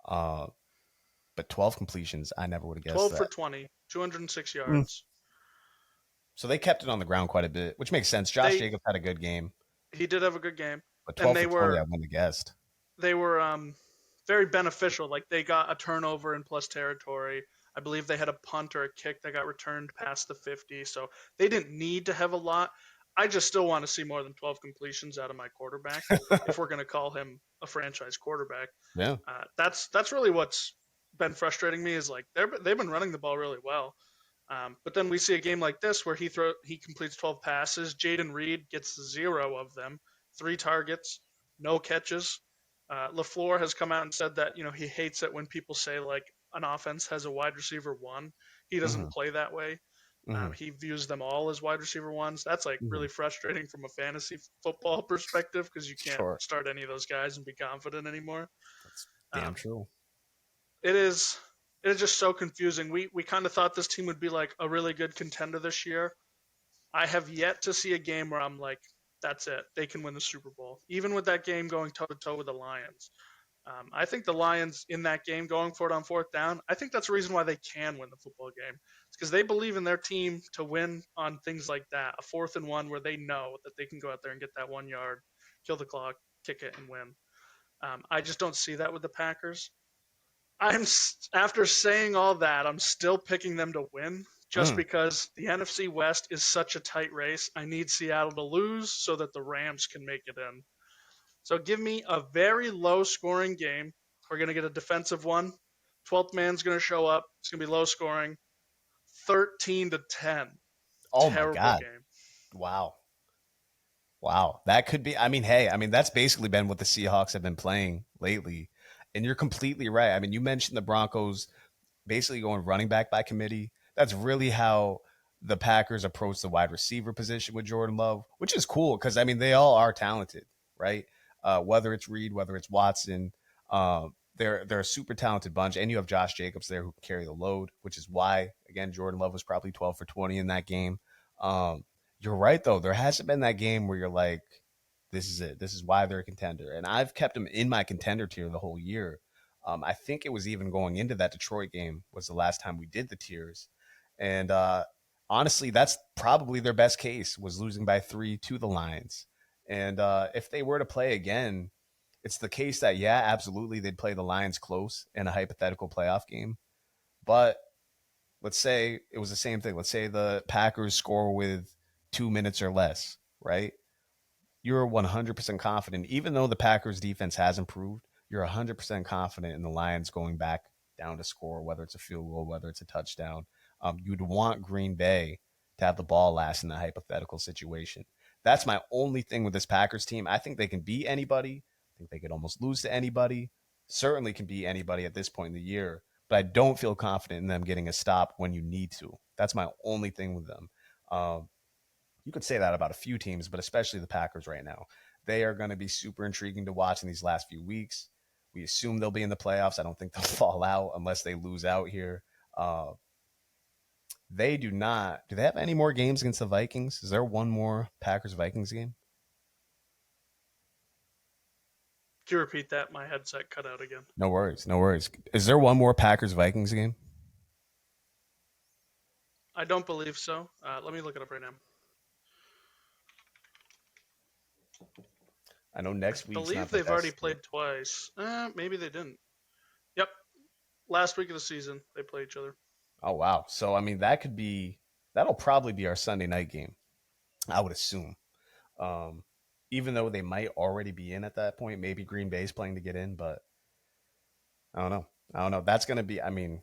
But 12 completions, I never would have guessed 12 that. for 20, 206 yards. So they kept it on the ground quite a bit, which makes sense. Josh Jacobs had a good game. He did have a good game. But 12 for 20, I wouldn't have guessed. They were very beneficial. Like they got a turnover in plus territory. I believe they had a punt or a kick that got returned past the 50. So they didn't need to have a lot. I just still want to see more than 12 completions out of my quarterback if we're going to call him a franchise quarterback. Yeah. That's really what's been frustrating me is like they've been running the ball really well. But then we see a game like this where he completes 12 passes. Jaden Reed gets 0 of them, 3 targets, no catches. LaFleur has come out and said that, he hates it when people say like an offense has a wide receiver 1. He doesn't play that way. He views them all as wide receiver 1s. That's like really frustrating from a fantasy football perspective because you can't start any of those guys and be confident anymore. That's damn true. It is just so confusing. We kind of thought this team would be like a really good contender this year. I have yet to see a game where I'm like, that's it. They can win the Super Bowl. Even with that game going toe-to-toe with the Lions. I think the Lions in that game going for it on 4th down, I think that's the reason why they can win the football game. It's because they believe in their team to win on things like that. A 4th and 1 where they know that they can go out there and get that 1 yard, kill the clock, kick it, and win. I just don't see that with the Packers. After saying all that, I'm still picking them to win just because the NFC West is such a tight race. I need Seattle to lose so that the Rams can make it in. So give me a very low-scoring game. We're going to get a defensive one. 12th man's going to show up. It's going to be low-scoring. 13-10. Oh, terrible my God. Game. Wow. That could be – that's basically been what the Seahawks have been playing lately. And you're completely right. I mean, you mentioned the Broncos basically going running back by committee. That's really how the Packers approach the wide receiver position with Jordan Love, which is cool because, they all are talented, right? Whether it's Reed, whether it's Watson, they're a super talented bunch. And you have Josh Jacobs there who can carry the load, which is why, again, Jordan Love was probably 12 for 20 in that game. You're right, though. There hasn't been that game where you're like, this is it. This is why they're a contender. And I've kept them in my contender tier the whole year. I think it was even going into that Detroit game was the last time we did the tiers. And honestly, that's probably their best case was losing by 3 to the Lions. And if they were to play again, it's the case that, yeah, absolutely, they'd play the Lions close in a hypothetical playoff game. But let's say it was the same thing. Let's say the Packers score with 2 minutes or less, right? You're 100% confident, even though the Packers defense has improved, you're 100% confident in the Lions going back down to score, whether it's a field goal, whether it's a touchdown. You'd want Green Bay to have the ball last in the hypothetical situation. That's my only thing with this Packers team. I think they can beat anybody. I think they could almost lose to anybody. Certainly can beat anybody at this point in the year, but I don't feel confident in them getting a stop when you need to. That's my only thing with them. You could say that about a few teams, but especially the Packers right now. They are going to be super intriguing to watch in these last few weeks. We assume they'll be in the playoffs. I don't think they'll fall out unless they lose out here. They do not. Do they have any more games against the Vikings? Is there one more Packers-Vikings game? Could you repeat that? My headset cut out again. No worries. No worries. Is there one more Packers-Vikings game? I don't believe so. Let me look it up right now. I know next week. I believe they've already played twice. Maybe they didn't. Yep. Last week of the season, they play each other. Oh, wow. So, I mean, that'll probably be our Sunday night game, I would assume. Even though they might already be in at that point, maybe Green Bay's playing to get in, but I don't know. That's going to be, I mean,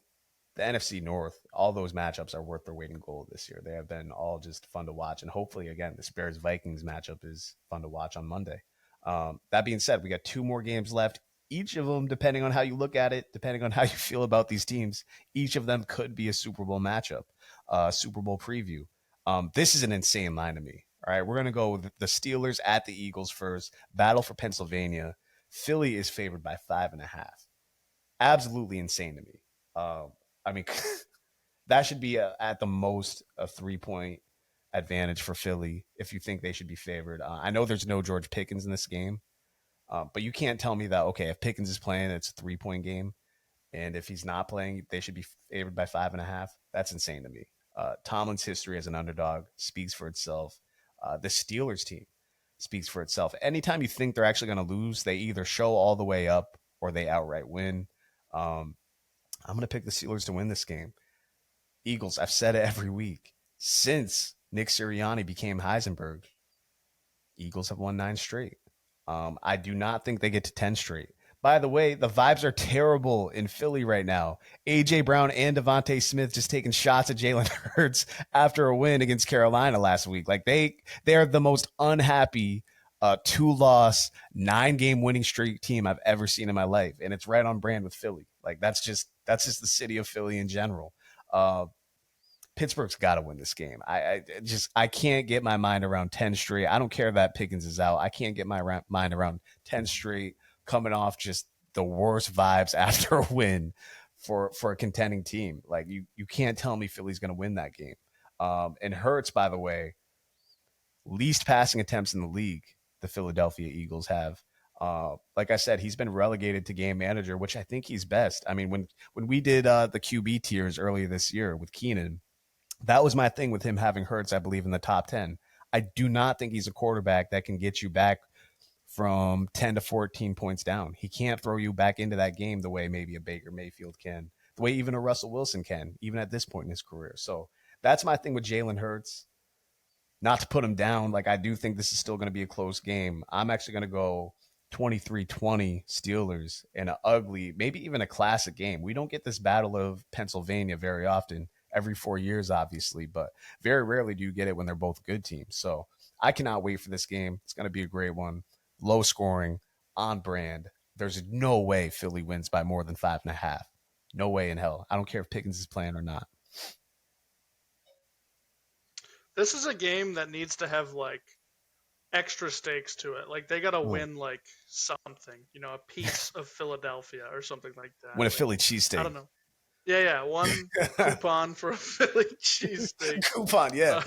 the NFC North, all those matchups are worth their weight in gold this year. They have been all just fun to watch. And hopefully, again, the Bears-Vikings matchup is fun to watch on Monday. That being said, we got 2 more games left. Each of them, depending on how you look at it, depending on how you feel about these teams, each of them could be a Super Bowl matchup, Super Bowl preview. This is an insane line to me. All right, we're going to go with the Steelers at the Eagles first. Battle for Pennsylvania. Philly is favored by 5.5. Absolutely insane to me. I mean, that should be at the most a 3-point advantage for Philly if you think they should be favored. I know there's no George Pickens in this game, but you can't tell me that, okay, if Pickens is playing, it's a 3-point game. And if he's not playing, they should be favored by 5.5. That's insane to me. Tomlin's history as an underdog speaks for itself. The Steelers team speaks for itself. Anytime you think they're actually going to lose, they either show all the way up or they outright win. I'm going to pick the Steelers to win this game. Eagles, I've said it every week. Since Nick Sirianni became Heisenberg, Eagles have won 9 straight. I do not think they get to 10 straight. By the way, the vibes are terrible in Philly right now. A.J. Brown and Devontae Smith just taking shots at Jalen Hurts after a win against Carolina last week. Like they're the most unhappy 2-loss, 9-game winning streak team I've ever seen in my life. And it's right on brand with Philly. Like that's just the city of Philly in general. Pittsburgh's got to win this game. I can't get my mind around 10 straight. I don't care that Pickens is out. I can't get my mind around 10 straight coming off just the worst vibes after a win for a contending team. Like you can't tell me Philly's going to win that game. And Hurts, by the way, least passing attempts in the league, the Philadelphia Eagles have. Like I said, he's been relegated to game manager, which I think he's best. I mean, when we did the QB tiers earlier this year with Keenan, that was my thing with him having Hurts, I believe, in the top 10. I do not think he's a quarterback that can get you back from 10 to 14 points down. He can't throw you back into that game the way maybe a Baker Mayfield can, the way even a Russell Wilson can, even at this point in his career. So that's my thing with Jalen Hurts. Not to put him down, like I do think this is still going to be a close game. I'm actually going to go 23-20 Steelers in an ugly, maybe even a classic game. We don't get this Battle of Pennsylvania very often, every 4 years, obviously, but very rarely do you get it when they're both good teams. So I cannot wait for this game. It's going to be a great one. Low scoring, on brand. There's no way Philly wins by more than 5.5. No way in hell. I don't care if Pickens is playing or not. This is a game that needs to have like extra stakes to it. Like they got to win like something, a piece of Philadelphia or something like that. Win a Philly cheesesteak. I don't know. Yeah. One coupon for a Philly cheesesteak. Coupon, yeah.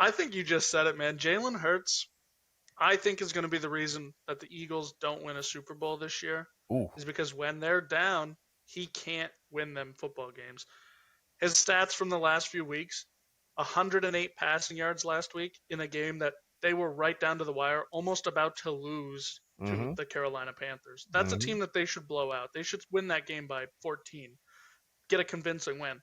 I think you just said it, man. Jalen Hurts, I think, is going to be the reason that the Eagles don't win a Super Bowl this year. Ooh. Is because when they're down, he can't win them football games. His stats from the last few weeks, 108 passing yards last week in a game that they were right down to the wire, almost about to lose to the Carolina Panthers. That's a team that they should blow out. They should win that game by 14. Get a convincing win.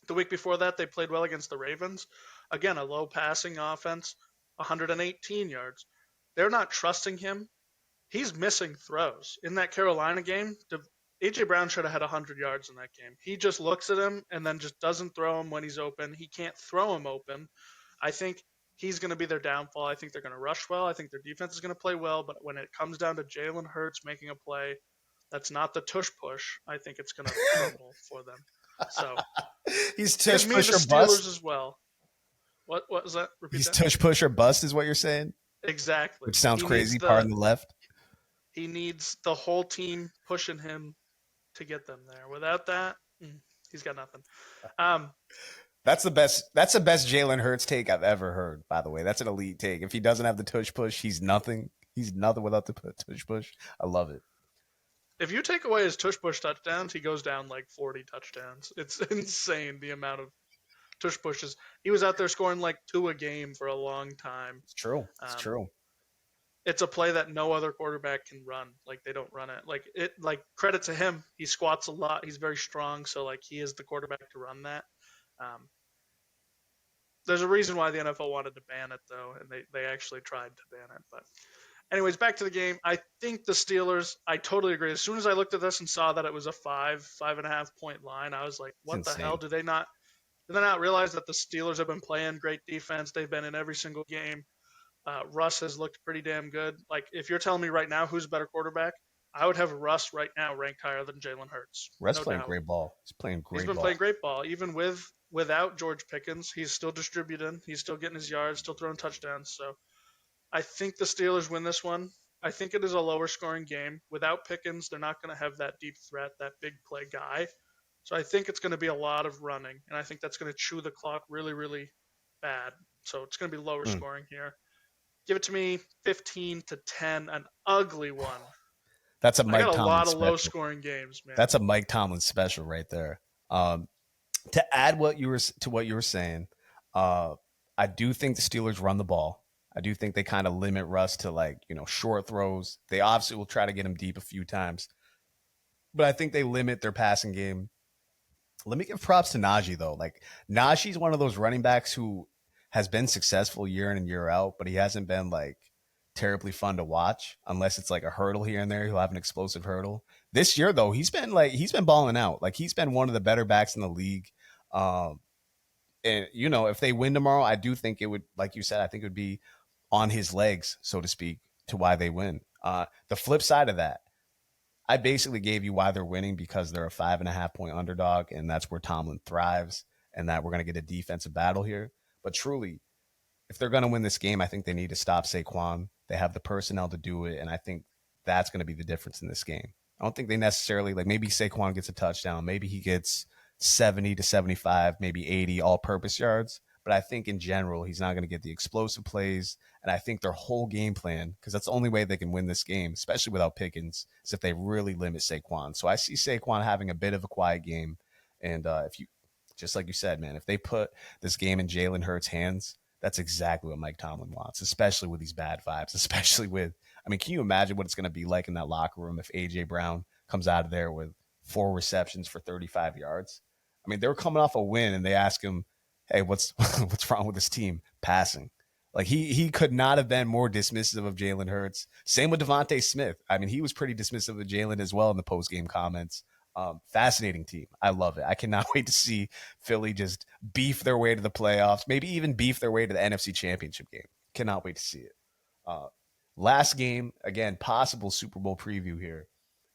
The week before that, they played well against the Ravens. Again, a low passing offense, 118 yards. They're not trusting him. He's missing throws. In that Carolina game, AJ Brown should have had 100 yards in that game. He just looks at him and then just doesn't throw him when he's open. He can't throw him open. I think he's going to be their downfall. I think they're going to rush well. I think their defense is going to play well. But when it comes down to Jalen Hurts making a play, that's not the tush push. I think it's going to crumble for them. So he's tush give me push the or Steelers bust. as well. What was that? Repeat He's that. tush push or bust is what you're saying. Exactly. Which sounds crazy. Pardon the left. He needs the whole team pushing him to get them there. Without that, he's got nothing. That's the best. That's the best Jalen Hurts take I've ever heard. By the way, that's an elite take. If he doesn't have the tush push, he's nothing. He's nothing without the tush push. I love it. If you take away his tush push touchdowns, he goes down like 40 touchdowns. It's insane the amount of tush pushes. He was out there scoring like 2 a game for a long time. It's true. It's true. It's a play that no other quarterback can run. Like they don't run it. Like credit to him. He squats a lot. He's very strong. So like he is the quarterback to run that. There's a reason why the NFL wanted to ban it though, and they actually tried to ban it. But anyways, back to the game. I think the Steelers. I totally agree. As soon as I looked at this and saw that it was a 5.5 point line, I was like, "What the hell? Did they not realize that the Steelers have been playing great defense? They've been in every single game. Russ has looked pretty damn good. Like, if you're telling me right now who's a better quarterback, I would have Russ right now ranked higher than Jalen Hurts. Russ playing great ball. He's playing great ball. Even without George Pickens, he's still distributing. He's still getting his yards, still throwing touchdowns. So I think the Steelers win this one. I think it is a lower scoring game. Without Pickens, they're not going to have that deep threat, that big play guy. So I think it's going to be a lot of running, and I think that's going to chew the clock really, really bad. So it's going to be lower scoring here. Give it to me 15-10, an ugly one. That's a Mike Tomlin special. I got a lot of low-scoring games, man. That's a Mike Tomlin special right there. To add what you were saying, I do think the Steelers run the ball. I do think they kind of limit Russ to short throws. They obviously will try to get him deep a few times, but I think they limit their passing game. Let me give props to Najee though. Like Najee's one of those running backs who has been successful year in and year out, but he hasn't been like terribly fun to watch unless it's like a hurdle here and there. He'll have an explosive hurdle. This year though, he's been balling out. Like he's been one of the better backs in the league. And if they win tomorrow, I do think it would, like you said, I think it would be on his legs, so to speak, to why they win. The flip side of that, I basically gave you why they're winning because they're a 5.5 point underdog, and that's where Tomlin thrives, and that we're going to get a defensive battle here. But truly, if they're going to win this game, I think they need to stop Saquon. They have the personnel to do it, and I think that's going to be the difference in this game. I don't think they necessarily, maybe Saquon gets a touchdown. Maybe he gets 70 to 75, maybe 80 all-purpose yards. But I think in general, he's not going to get the explosive plays. And I think their whole game plan, because that's the only way they can win this game, especially without Pickens, is if they really limit Saquon. So I see Saquon having a bit of a quiet game. And if you, just like you said, man, if they put this game in Jalen Hurts' hands, that's exactly what Mike Tomlin wants, especially with these bad vibes, especially with, can you imagine what it's going to be like in that locker room if A.J. Brown comes out of there with 4 receptions for 35 yards? They were coming off a win, and they asked him, hey, what's wrong with this team? Passing. Like, he could not have been more dismissive of Jalen Hurts. Same with Devontae Smith. He was pretty dismissive of Jalen as well in the post-game comments. Fascinating team. I love it. I cannot wait to see Philly just beef their way to the playoffs, maybe even beef their way to the NFC Championship game. Cannot wait to see it. Last game, again, possible Super Bowl preview here.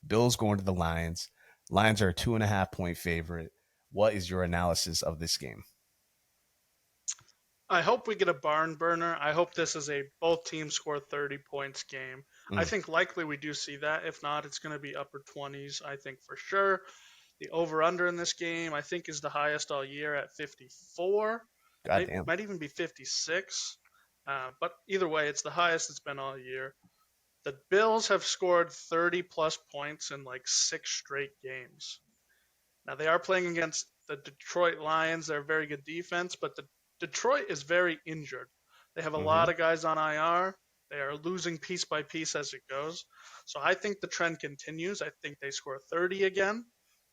Bills going to the Lions. Lions are a 2.5 point favorite. What is your analysis of this game? I hope we get a barn burner. I hope this is a both teams score 30 points game. I think likely we do see that. If not, it's going to be upper 20s, I think for sure. The over-under in this game, I think, is the highest all year at 54. It might even be 56. But either way, it's the highest it's been all year. The Bills have scored 30-plus points in like 6 straight games. Now, they are playing against the Detroit Lions. They're a very good defense, but the Detroit is very injured. They have a lot of guys on IR. They are losing piece by piece as it goes. So I think the trend continues. I think they score 30 again.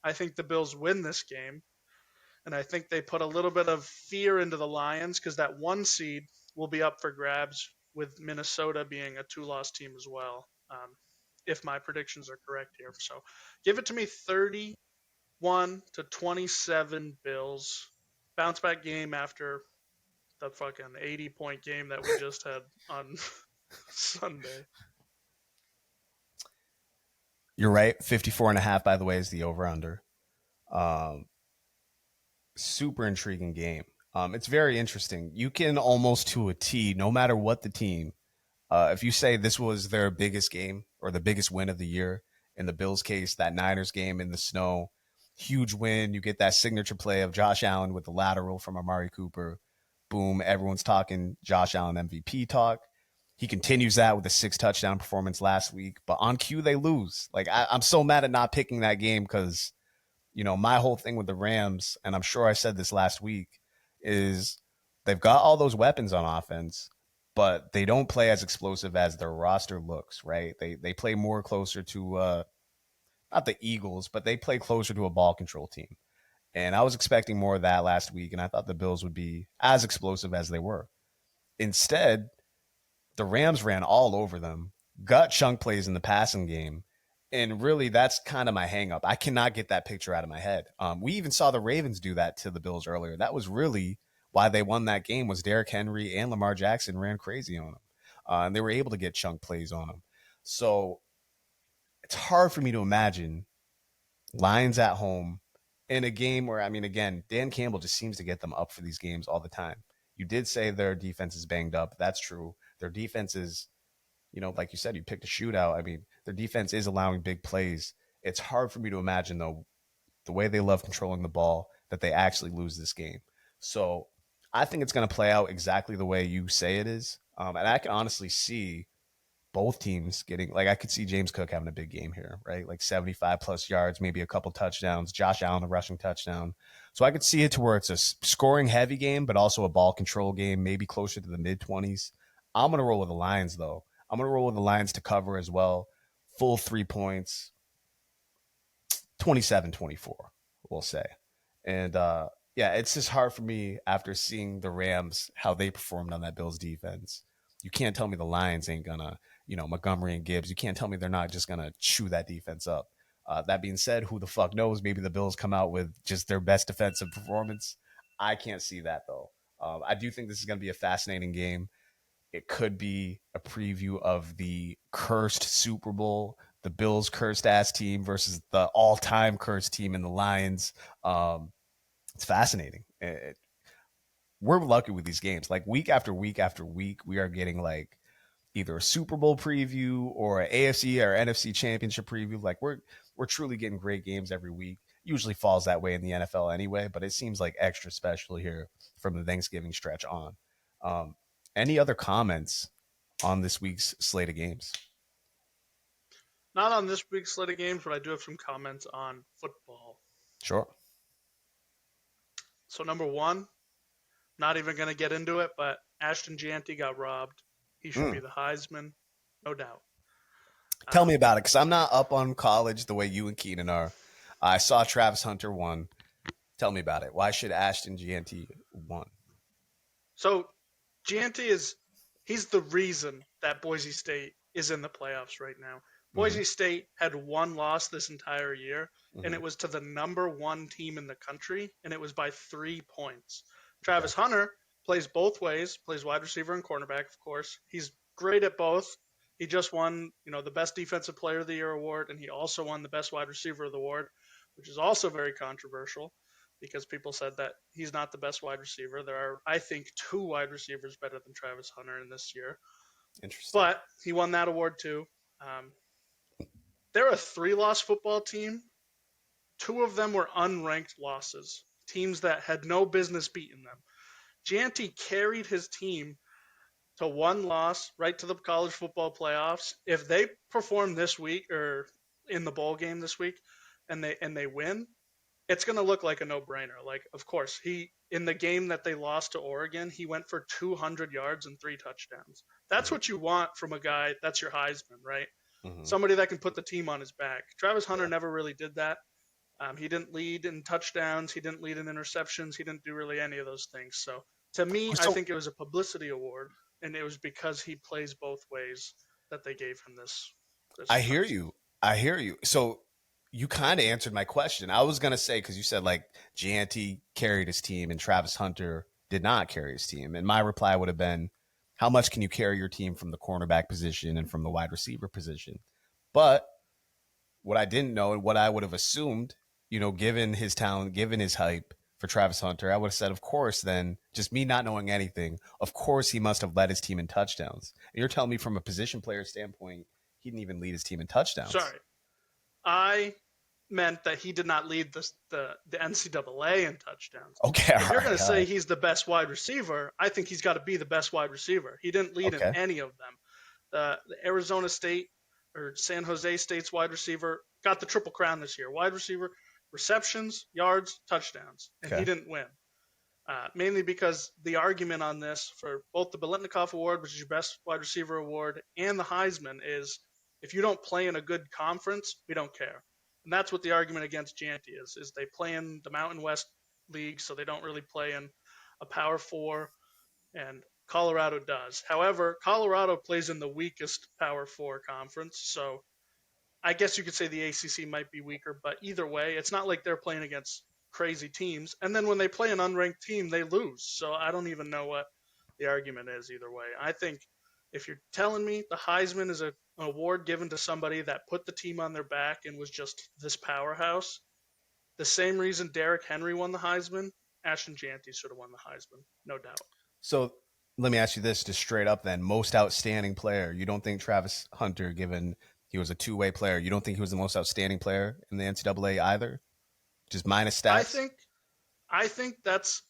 I think the Bills win this game. And I think they put a little bit of fear into the Lions because that 1 seed will be up for grabs with Minnesota being a 2-loss team as well. if my predictions are correct here. So give it to me 31-27 Bills. Bounce back game after the fucking 80-point game that we just had on Sunday. You're right. 54.5, by the way, is the over-under. Super intriguing game. It's very interesting. You can almost to a T, no matter what the team, if you say this was their biggest game or the biggest win of the year, in the Bills' case, that Niners game in the snow, huge win. You get that signature play of Josh Allen with the lateral from Amari Cooper. Boom, everyone's talking Josh Allen MVP talk. He continues that with a 6-touchdown performance last week, but on cue they lose. Like I'm so mad at not picking that game because my whole thing with the Rams, and I'm sure I said this last week, is they've got all those weapons on offense, but they don't play as explosive as their roster looks, right? They play more closer to not the Eagles, but they play closer to a ball control team. And I was expecting more of that last week, and I thought the Bills would be as explosive as they were. Instead, the Rams ran all over them, got chunk plays in the passing game, and really that's kind of my hang up. I cannot get that picture out of my head. We even saw the Ravens do that to the Bills earlier. That was really why they won that game was Derrick Henry and Lamar Jackson ran crazy on them. And they were able to get chunk plays on them. So it's hard for me to imagine Lions at home in a game where, I mean, again, Dan Campbell just seems to get them up for these games all the time. You did say their defense is banged up. That's true. Their defense is, like you said, you picked a shootout. I mean, their defense is allowing big plays. It's hard for me to imagine, though, the way they love controlling the ball, that they actually lose this game. So I think it's going to play out exactly the way you say it is. And I can honestly see both teams getting, like, I could see James Cook having a big game here, right? Like 75 plus yards, maybe a couple touchdowns, Josh Allen a rushing touchdown. So I could see it to where it's a scoring heavy game, but also a ball control game, maybe closer to the mid 20s. I'm going to roll with the Lions, though. I'm going to roll with the Lions to cover as well. Full 3 points, 27-24, we'll say. And yeah, it's just hard for me after seeing the Rams, how they performed on that Bills defense. You can't tell me the Lions ain't going to, Montgomery and Gibbs, you can't tell me they're not just going to chew that defense up. That being said, who the fuck knows? Maybe the Bills come out with just their best defensive performance. I can't see that, though. I do think this is going to be a fascinating game. It could be a preview of the cursed Super Bowl, the Bills' cursed ass team versus the all-time cursed team in the Lions. It's fascinating. We're lucky with these games. Like week after week after week, we are getting like either a Super Bowl preview or an AFC or NFC championship preview. Like we're truly getting great games every week. Usually falls that way in the NFL anyway, but it seems like extra special here from the Thanksgiving stretch on. Any other comments on this week's slate of games? Not on this week's slate of games, but I do have some comments on football. Sure. So number one, not even going to get into it, but Ashton Janty got robbed. He should be the Heisman, no doubt. Tell me about it, because I'm not up on college the way you and Keenan are. I saw Travis Hunter won. Tell me about it. Why should Ashton Janty won? So Janty he's the reason that Boise State is in the playoffs right now. Boise State had one loss this entire year, and it was to the number one team in the country, and it was by 3 points. Travis Hunter plays both ways, plays wide receiver and cornerback, of course. He's great at both. He just won, the best defensive player of the year award, and he also won the best wide receiver of the award, which is also very controversial because people said that he's not the best wide receiver. There are, I think, 2 wide receivers better than Travis Hunter in this year. Interesting. But he won that award too. They're a 3-loss football team. 2 of them were unranked losses, teams that had no business beating them. Janty carried his team to 1 loss right to the college football playoffs. If they perform this week or in the bowl game this week and they win, it's going to look like a no-brainer. Like, of course, in the game that they lost to Oregon, he went for 200 yards and 3 touchdowns. That's what you want from a guy that's your Heisman, right? Somebody that can put the team on his back. Travis Hunter never really did that. He didn't lead in touchdowns. He didn't lead in interceptions. He didn't do really any of those things. So to me, I think it was a publicity award, and it was because he plays both ways that they gave him this. I hear you. So you kind of answered my question. I was gonna say, because you said like Janty carried his team and Travis Hunter did not carry his team, and my reply would have been, how much can you carry your team from the cornerback position and from the wide receiver position? But what I didn't know and what I would have assumed, given his talent, given his hype for Travis Hunter, I would have said, of course, then just me not knowing anything, of course he must have led his team in touchdowns. And you're telling me from a position player standpoint, he didn't even lead his team in touchdowns. Sorry. I meant that he did not lead the NCAA in touchdowns. Okay. If you're going to say he's the best wide receiver, I think he's got to be the best wide receiver. He didn't lead in any of them. The Arizona State or San Jose State's wide receiver got the triple crown this year. Wide receiver, receptions, yards, touchdowns. And he didn't win. Mainly because the argument on this for both the Biletnikoff Award, which is your best wide receiver award, and the Heisman is if you don't play in a good conference, we don't care. And that's what the argument against Janty is they play in the Mountain West League, so they don't really play in a Power 4, and Colorado does. However, Colorado plays in the weakest Power 4 conference, so I guess you could say the ACC might be weaker, but either way, it's not like they're playing against crazy teams. And then when they play an unranked team, they lose. So I don't even know what the argument is either way. I think if you're telling me the Heisman is an award given to somebody that put the team on their back and was just this powerhouse, the same reason Derrick Henry won the Heisman, Ashton Janty should have won the Heisman, no doubt. So let me ask you this just straight up then. Most outstanding player. You don't think Travis Hunter, given he was a two-way player, you don't think he was the most outstanding player in the NCAA either? Just minus stats? I think that's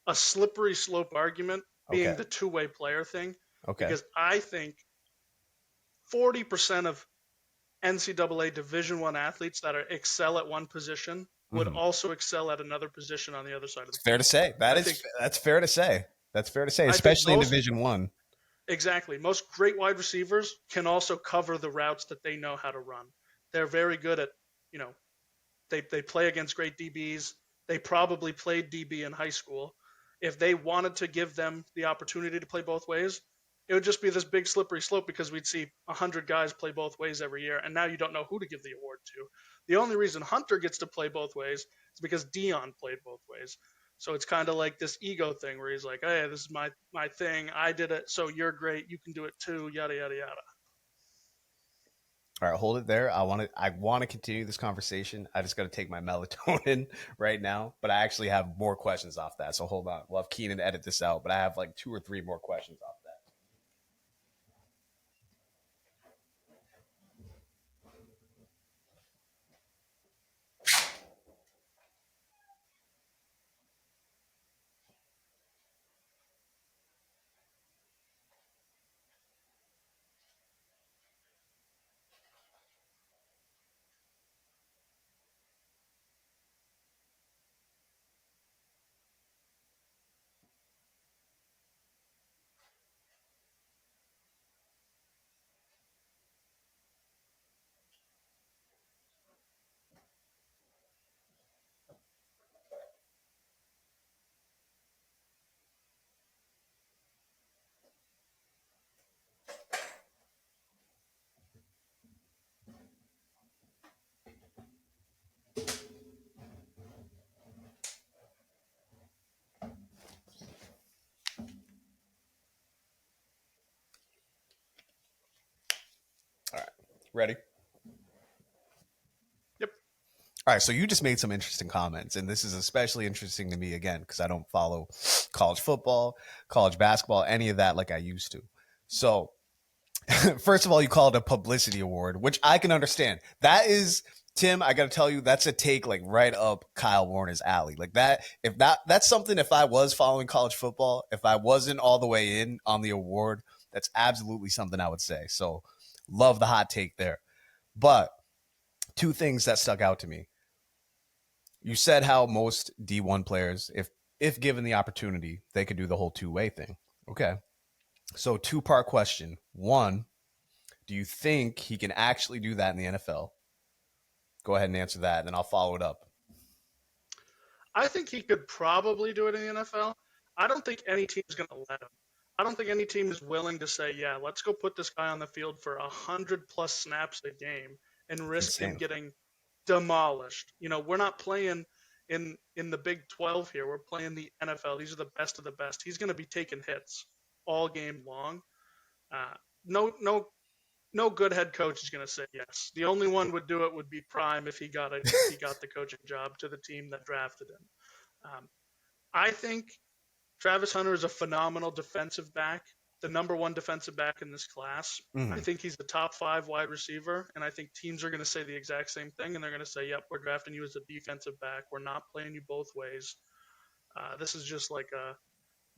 a slippery slope argument, being the two-way player thing. Okay. Because I think 40% of NCAA Division I athletes that excel at one position would also excel at another position on the other side of the field. Fair to say. That's fair to say. That's fair to say, especially in Division I. Exactly. Most great wide receivers can also cover the routes that they know how to run. They're very good at, they play against great DBs. They probably played DB in high school. If they wanted to give them the opportunity to play both ways, it would just be this big slippery slope because we'd see 100 guys play both ways every year, and now you don't know who to give the award to. The only reason Hunter gets to play both ways is because Dion played both ways. So it's kind of like this ego thing where he's like, hey, this is my thing. I did it, so you're great. You can do it too, yada, yada, yada. All right, hold it there. I want to continue this conversation. I just got to take my melatonin right now, but I actually have more questions off that. So hold on. We'll have Keenan edit this out, but I have like 2 or 3 more questions off that. All right, ready? Yep. All right, so you just made some interesting comments, and this is especially interesting to me again because I don't follow college football, college basketball, any of that like I used to. So, first of all, you call it a publicity award, which I can understand. That is, Tim, I got to tell you, that's a take like right up Kyle Warner's alley. Like that, that's something. If I was following college football, if I wasn't all the way in on the award, that's absolutely something I would say. So, love the hot take there. But 2 things that stuck out to me. You said how most D1 players, if given the opportunity, they could do the whole two-way thing. Okay. So 2-part question. 1, do you think he can actually do that in the NFL? Go ahead and answer that, and then I'll follow it up. I think he could probably do it in the NFL. I don't think any team's going to let him. I don't think any team is willing to say, yeah, let's go put this guy on the field for 100+ snaps a game and It's risk him insane. getting demolished. We're not playing in the Big 12 here. We're playing the NFL. These are the best of the best. He's going to be taking hits all game long. Uh, no, no, no good head coach is going to say yes. The only one would do it would be Prime if he got the coaching job to the team that drafted him. I think Travis Hunter is a phenomenal defensive back, the number one defensive back in this class. I Mm-hmm. think he's the top 5 wide receiver, and I think teams are going to say the exact same thing, and they're going to say, "Yep, we're drafting you as a defensive back. We're not playing you both ways. This is just like a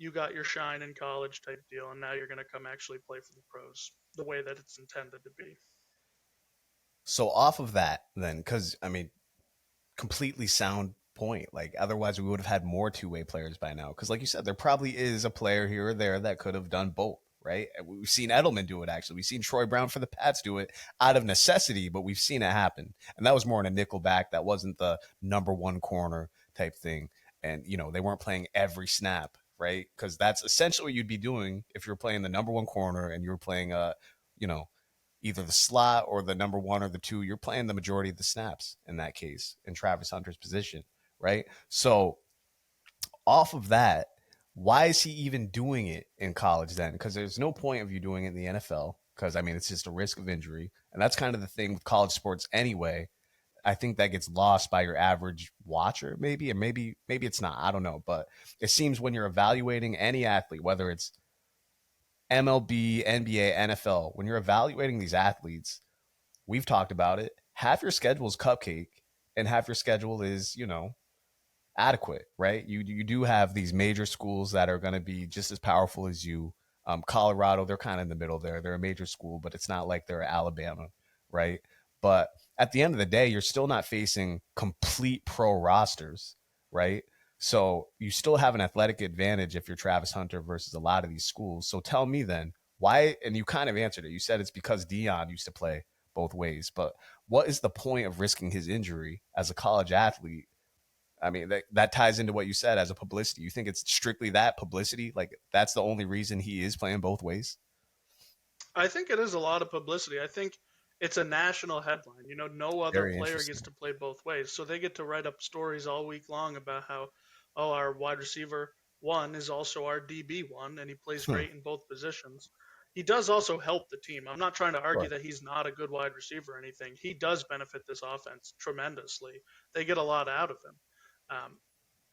you got your shine in college type deal, and now you're going to come actually play for the pros the way that it's intended to be." So off of that, then, because I mean, completely sound point. Like otherwise, we would have had more two-way players by now. Because like you said, there probably is a player here or there that could have done both. Right? We've seen Edelman do it. Actually, we've seen Troy Brown for the Pats do it out of necessity, but we've seen it happen. And that was more in a nickel back. That wasn't the number one corner type thing. And they weren't playing every snap, right? Because that's essentially what you'd be doing if you're playing the number one corner and you're playing you know, either the slot or the number one or the two. You're playing the majority of the snaps in that case in Travis Hunter's position, right? So off of that, why is he even doing it in college then? Because there's no point of you doing it in the NFL. Because I mean, it's just a risk of injury, and that's kind of the thing with college sports anyway. I think that gets lost by your average watcher, maybe, and maybe it's not. I don't know, but it seems when you're evaluating any athlete, whether it's MLB, NBA, NFL, when you're evaluating these athletes, we've talked about it. Half your schedule is cupcake, and half your schedule is, adequate, right? You do have these major schools that are going to be just as powerful as you. Colorado, they're kind of in the middle there. They're a major school, but it's not like they're Alabama, right? But at the end of the day, you're still not facing complete pro rosters, right? So you still have an athletic advantage if you're Travis Hunter versus a lot of these schools. So tell me then why, and you kind of answered it. You said it's because Dion used to play both ways, but what is the point of risking his injury as a college athlete? I mean, that ties into what you said as a publicity. You think it's strictly that publicity? Like that's the only reason he is playing both ways? I think it is a lot of publicity. I think it's a national headline. No other Very player gets interesting. to play both ways. So they get to write up stories all week long about how, oh, our wide receiver one is also our DB one, and he plays Hmm. great in both positions. He does also help the team. I'm not trying to argue Sure. that he's not a good wide receiver or anything. He does benefit this offense tremendously. They get a lot out of him.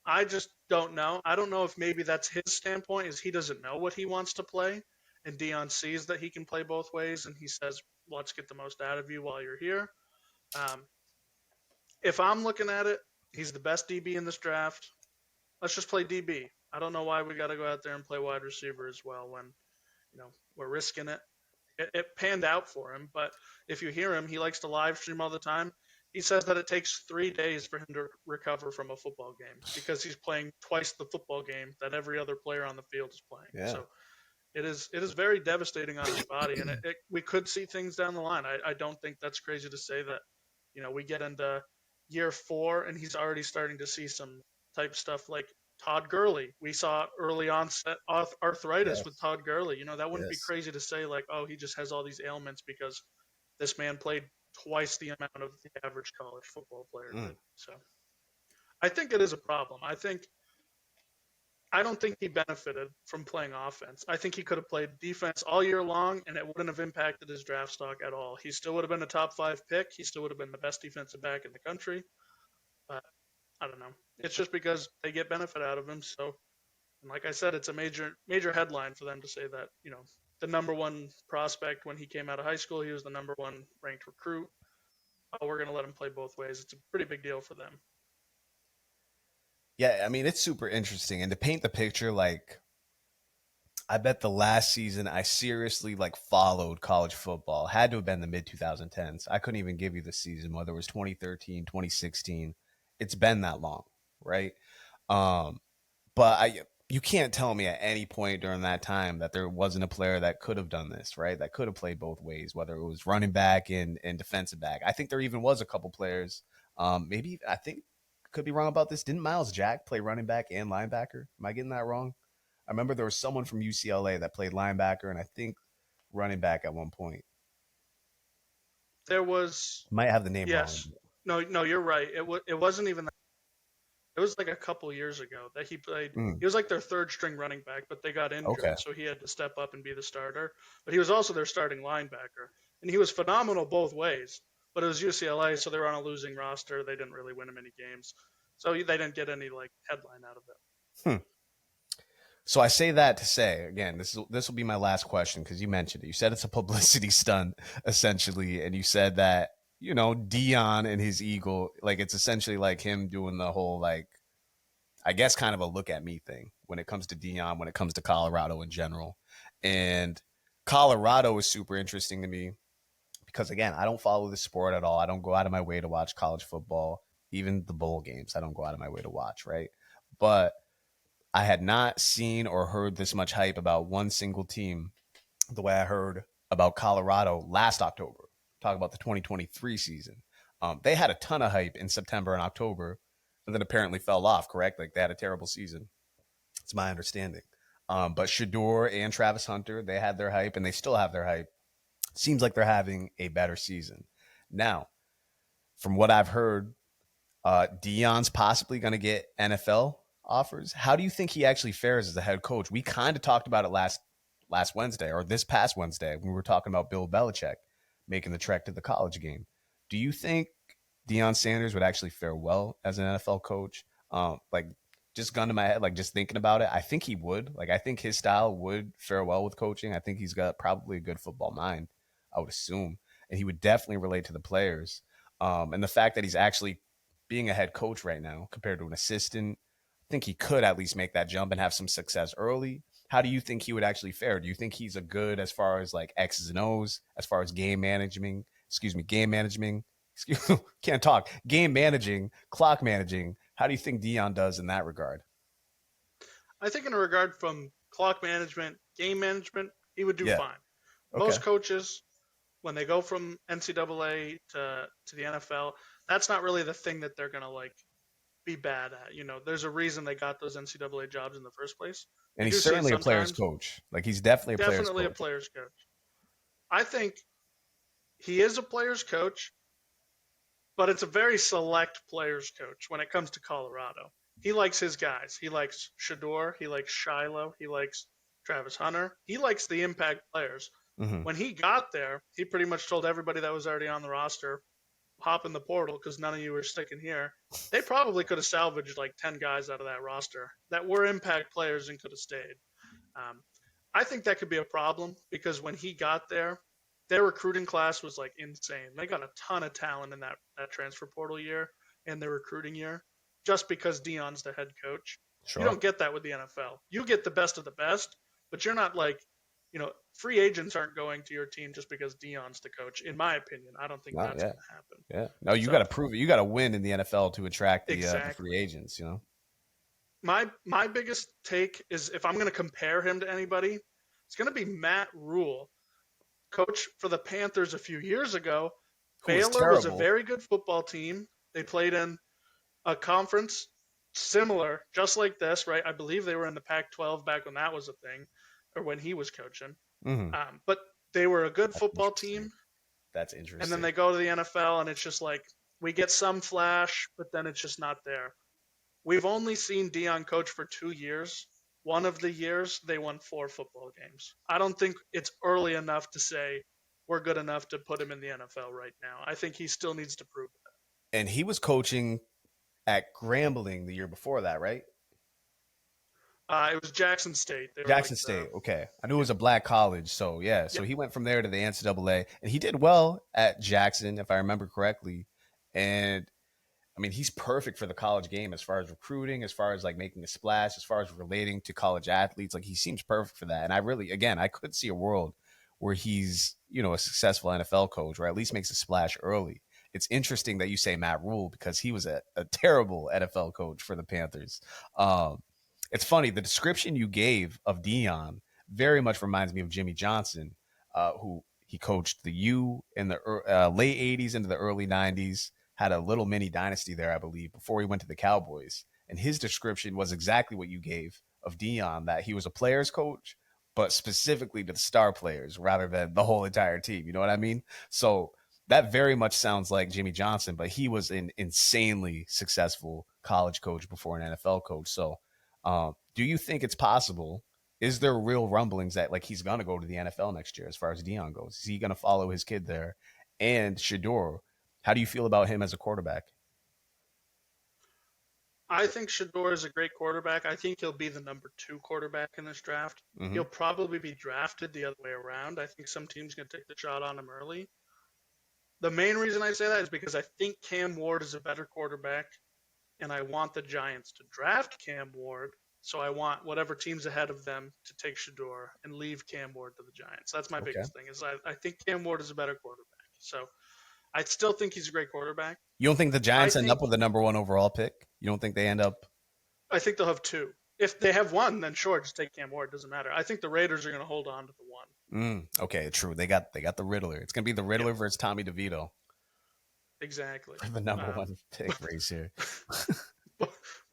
I just don't know. I don't know if maybe that's his standpoint is he doesn't know what he wants to play, and Dion sees that he can play both ways, and he says, "Let's get the most out of you while you're here." Um, if I'm looking at it, he's the best DB in this draft. Let's just play DB. I don't know why we got to go out there and play wide receiver as well when we're risking it. It panned out for him, but if you hear him, he likes to live stream all the time. He says that it takes 3 days for him to recover from a football game because he's playing twice the football game that every other player on the field is playing. Yeah. So it is very devastating on his body, and we could see things down the line. I don't think that's crazy to say that we get into year 4 and he's already starting to see some type stuff like Todd Gurley. We saw early onset arthritis with Yes. Todd Gurley. That wouldn't be Yes. crazy to say like, oh, he just has all these ailments because this man played twice the amount of the average college football player Mm. did. So I think it is a problem. I don't think he benefited from playing offense. I think he could have played defense all year long, and it wouldn't have impacted his draft stock at all. He still would have been a top 5 pick. He still would have been the best defensive back in the country. But I don't know. It's just because they get benefit out of him. So, and like I said, it's a major headline for them to say that the number one prospect when he came out of high school, he was the number one ranked recruit. Oh, we're gonna let him play both ways. It's a pretty big deal for them. Yeah, I mean, it's super interesting. And to paint the picture, like, I bet the last season I seriously like followed college football had to have been the mid 2010s. I couldn't even give you the season, whether it was 2013, 2016. It's been that long, right? Um, but you can't tell me at any point during that time that there wasn't a player that could have done this, right? That could have played both ways, whether it was running back and defensive back. I think there even was a couple players. Maybe I think could be wrong about this. Didn't Miles Jack play running back and linebacker? Am I getting that wrong? I remember there was someone from UCLA that played linebacker and I think running back at one point. There was Might have the name wrong. yes, no, you're right. It wasn't even that. It was like a couple years ago that he played. Mm, He was like their third string running back, but they got okay. injured, so he had to step up and be the starter. But he was also their starting linebacker, and he was phenomenal both ways. But it was UCLA, so they were on a losing roster. They didn't really win many games, so they didn't get any like headline out of it. Hmm. So I say that to say again, this will be my last question because you mentioned it. You said it's a publicity stunt essentially, and you said that Dion and his Eagle, like it's essentially like him doing the whole like I guess kind of a look at me thing when it comes to Dion, when it comes to Colorado in general, and Colorado is super interesting to me because again, I don't follow the sport at all. I don't go out of my way to watch college football, even the bowl games. I don't go out of my way to watch, right? But I had not seen or heard this much hype about one single team the way I heard about Colorado last October. Talk about the 2023 season. They had a ton of hype in September and October, and then apparently fell off, correct? Like they had a terrible season. It's my understanding. But Shador and Travis Hunter, they had their hype, and they still have their hype. Seems like they're having a better season. Now, from what I've heard, Dion's possibly going to get NFL offers. How do you think he actually fares as a head coach? We kind of talked about it last Wednesday or this past Wednesday when we were talking about Bill Belichick making the trek to the college game. Do you think Deion Sanders would actually fare well as an NFL coach? Like just gun to my head, like just thinking about it, I think he would. Like I think his style would fare well with coaching. I think he's got probably a good football mind, I would assume, and he would definitely relate to the players. And the fact that he's actually being a head coach right now compared to an assistant, I think he could at least make that jump and have some success early. How do you think he would actually fare? Do you think he's a good as far as like X's and O's, as far as game management, can't talk, game managing, clock managing? How do you think Dion does in that regard? I think in regard from clock management, game management, he would do Yeah. fine. Okay. Most coaches, when they go from NCAA to the NFL, that's not really the thing that they're gonna like be bad at. There's a reason they got those NCAA jobs in the first place. And You do he's see it certainly a player's sometimes. coach. Like he's definitely a player's Definitely a coach. player's coach. I think he is a player's coach, but it's a very select player's coach when it comes to Colorado. He likes his guys. He likes Shador. He likes Shiloh. He likes Travis Hunter. He likes the impact players. Mm-hmm. When he got there, he pretty much told everybody that was already on the roster, hop in the portal because none of you are sticking here. They probably could have salvaged like 10 guys out of that roster that were impact players and could have stayed. Um, I think that could be a problem because when he got there, their recruiting class was like insane. They got a ton of talent in that transfer portal year and their recruiting year just because Dion's the head coach. Sure. You don't get that with the NFL. You get the best of the best, but you're not like, free agents aren't going to your team just because Dion's the coach. In my opinion, I don't think that's going to happen. Yeah. No, you So, got to prove it. You got to win in the NFL to attract the exactly. free agents. My biggest take is if I'm going to compare him to anybody, it's going to be Matt Rule, coach for the Panthers a few years ago. Baylor was a very good football team. They played in a conference similar, just like this, right? I believe they were in the Pac-12 back when that was a thing, or when he was coaching. Mm-hmm. But they were a good football team. That's interesting. And then they go to the NFL, and it's just like we get some flash, but then it's just not there. We've only seen Dion coach for 2 years. One of the years, they won 4 football games. I don't think it's early enough to say we're good enough to put him in the NFL right now. I think he still needs to prove that. And he was coaching at Grambling the year before that, right? It was Jackson State. Jackson State. Okay. I knew it was a black college. So, yeah. So he went from there to the NCAA. And he did well at Jackson, if I remember correctly. And, I mean, he's perfect for the college game as far as recruiting, as far as, like, making a splash, as far as relating to college athletes. Like, he seems perfect for that. And I could see a world where he's, a successful NFL coach or at least makes a splash early. It's interesting that you say Matt Rule because he was a terrible NFL coach for the Panthers. It's funny, the description you gave of Dion very much reminds me of Jimmy Johnson, who he coached the U in the late 80s into the early 90s, had a little mini dynasty there, I believe, before he went to the Cowboys. And his description was exactly what you gave of Dion that he was a player's coach, but specifically to the star players rather than the whole entire team. You know what I mean? So that very much sounds like Jimmy Johnson, but he was an insanely successful college coach before an NFL coach. So do you think it's possible? Is there real rumblings that like he's going to go to the NFL next year as far as Dion goes? Is he going to follow his kid there? And Shador, how do you feel about him as a quarterback? I think Shador is a great quarterback. I think he'll be the number 2 quarterback in this draft. Mm-hmm. He'll probably be drafted the other way around. I think some team's going to take the shot on him early. The main reason I say that is because I think Cam Ward is a better quarterback, and I want the Giants to draft Cam Ward. So I want whatever team's ahead of them to take Shador and leave Cam Ward to the Giants. That's my biggest thing. Is I think Cam Ward is a better quarterback. So I still think he's a great quarterback. You don't think the Giants end up with the number 1 overall pick? You don't think they end up? I think they'll have 2. If they have 1, then sure, just take Cam Ward. Doesn't matter. I think the Raiders are going to hold on to the 1. Okay, true. They got the Riddler. It's going to be the Riddler versus Tommy DeVito. Exactly. For the number 1 pick race here.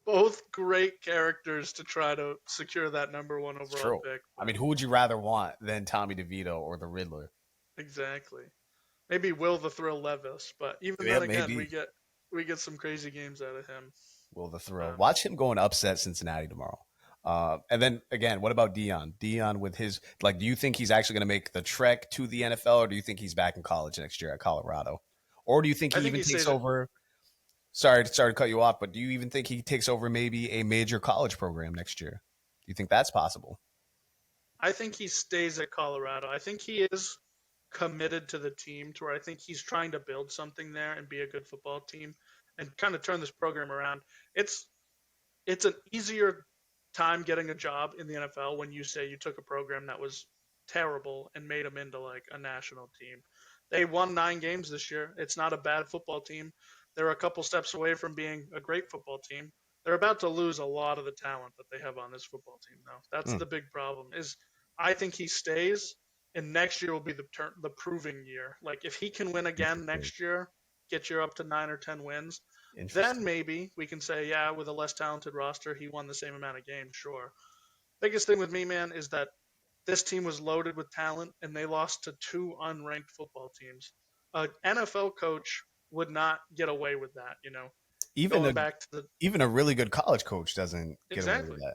Both great characters to try to secure that number 1 overall pick. I mean, who would you rather want than Tommy DeVito or the Riddler? Exactly. Maybe Will the Thrill Levis, but even then again, we get some crazy games out of him. Will the Thrill. Watch him go and upset Cincinnati tomorrow. And then again, what about Dion? Dion with his do you think he's actually going to make the trek to the NFL, or do you think he's back in college next year at Colorado? Or do you think he even takes over? Sorry to cut you off, but do you even think he takes over maybe a major college program next year? Do you think that's possible? I think he stays at Colorado. I think he is committed to the team to where I think he's trying to build something there and be a good football team and kind of turn this program around. It's an easier time getting a job in the NFL when you say you took a program that was terrible and made them into like a national team. They won 9 games this year. It's not a bad football team. They're a couple steps away from being a great football team. They're about to lose a lot of the talent that they have on this football team now. That's the big problem. Is I think he stays, and next year will be the proving year. Like if he can win again next year, get you up to 9 or 10 wins, then maybe we can say, yeah, with a less talented roster, he won the same amount of games. Sure. Biggest thing with me, man, is that this team was loaded with talent, and they lost to 2 unranked football teams. An NFL coach would not get away with that, you know. Even a really good college coach doesn't get away with that.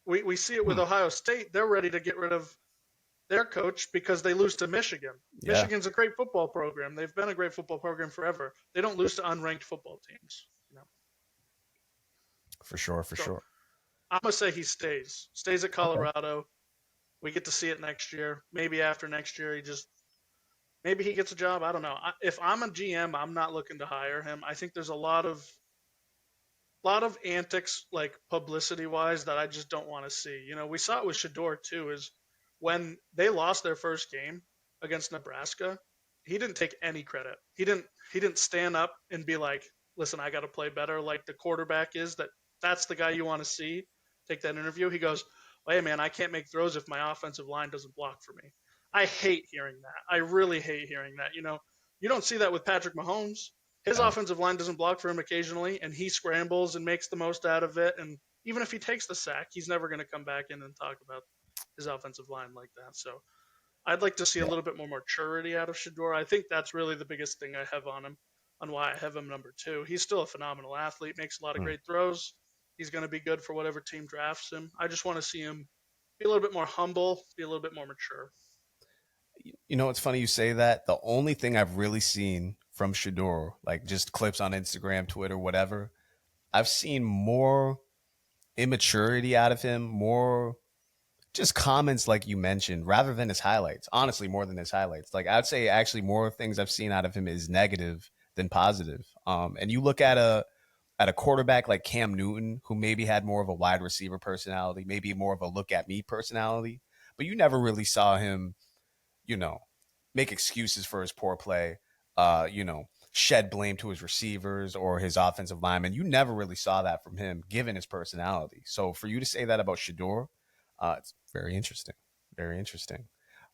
We see it with Ohio State. They're ready to get rid of their coach because they lose to Michigan. Yeah. Michigan's a great football program. They've been a great football program forever. They don't lose to unranked football teams. You know? For sure. I'm going to say he stays at Colorado. Okay. We get to see it next year. Maybe after next year, maybe he gets a job. I don't know. If I'm a GM, I'm not looking to hire him. I think there's a lot of antics, like publicity-wise, that I just don't want to see. You know, we saw it with Shador too. Is when they lost their first game against Nebraska, he didn't take any credit. He didn't stand up and be like, "Listen, I got to play better." Like the quarterback is. That's the guy you want to see take that interview. He goes, "Hey man, I can't make throws if my offensive line doesn't block for me." I hate hearing that. I really hate hearing that. You know, you don't see that with Patrick Mahomes. His offensive line doesn't block for him occasionally, and he scrambles and makes the most out of it. And even if he takes the sack, he's never going to come back in and talk about his offensive line like that. So I'd like to see a little bit more maturity out of Shador. I think that's really the biggest thing I have on him, on why I have him number 2. He's still a phenomenal athlete, makes a lot of great throws. He's going to be good for whatever team drafts him. I just want to see him be a little bit more humble, be a little bit more mature. You know, it's funny you say that. The only thing I've really seen from Shador, like just clips on Instagram, Twitter, whatever, I've seen more immaturity out of him, more just comments like you mentioned, rather than his highlights. Honestly, more than his highlights. Like I'd say actually more things I've seen out of him is negative than positive. And you look at a quarterback like Cam Newton, who maybe had more of a wide receiver personality, maybe more of a look at me personality, but you never really saw him, you know, make excuses for his poor play, you know, shed blame to his receivers or his offensive linemen. You never really saw that from him, given his personality. So for you to say that about Shador, it's very interesting. Very interesting.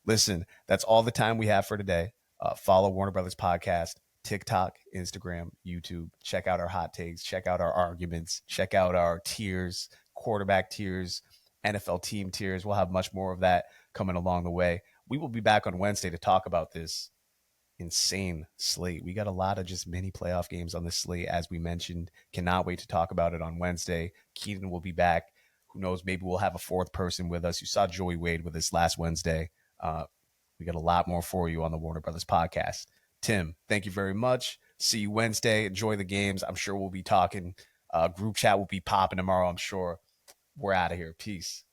Listen, that's all the time we have for today. Follow Warner Brothers Podcast, TikTok, Instagram, YouTube. Check out our hot takes. Check out our arguments. Check out our tiers. quarterback tiers, NFL team tiers. We'll have much more of that coming along the way. We will be back on Wednesday to talk about this insane slate. We got a lot of just mini playoff games on this slate, as we mentioned. Cannot wait to talk about it on Wednesday. Keenan will be back. Who knows? Maybe we'll have a fourth person with us. You saw Joey Wade with us last Wednesday. We got a lot more for you on the Warner Brothers podcast. Tim, thank you very much. See you Wednesday. Enjoy the games. I'm sure we'll be talking. Group chat will be popping tomorrow, I'm sure. We're out of here. Peace.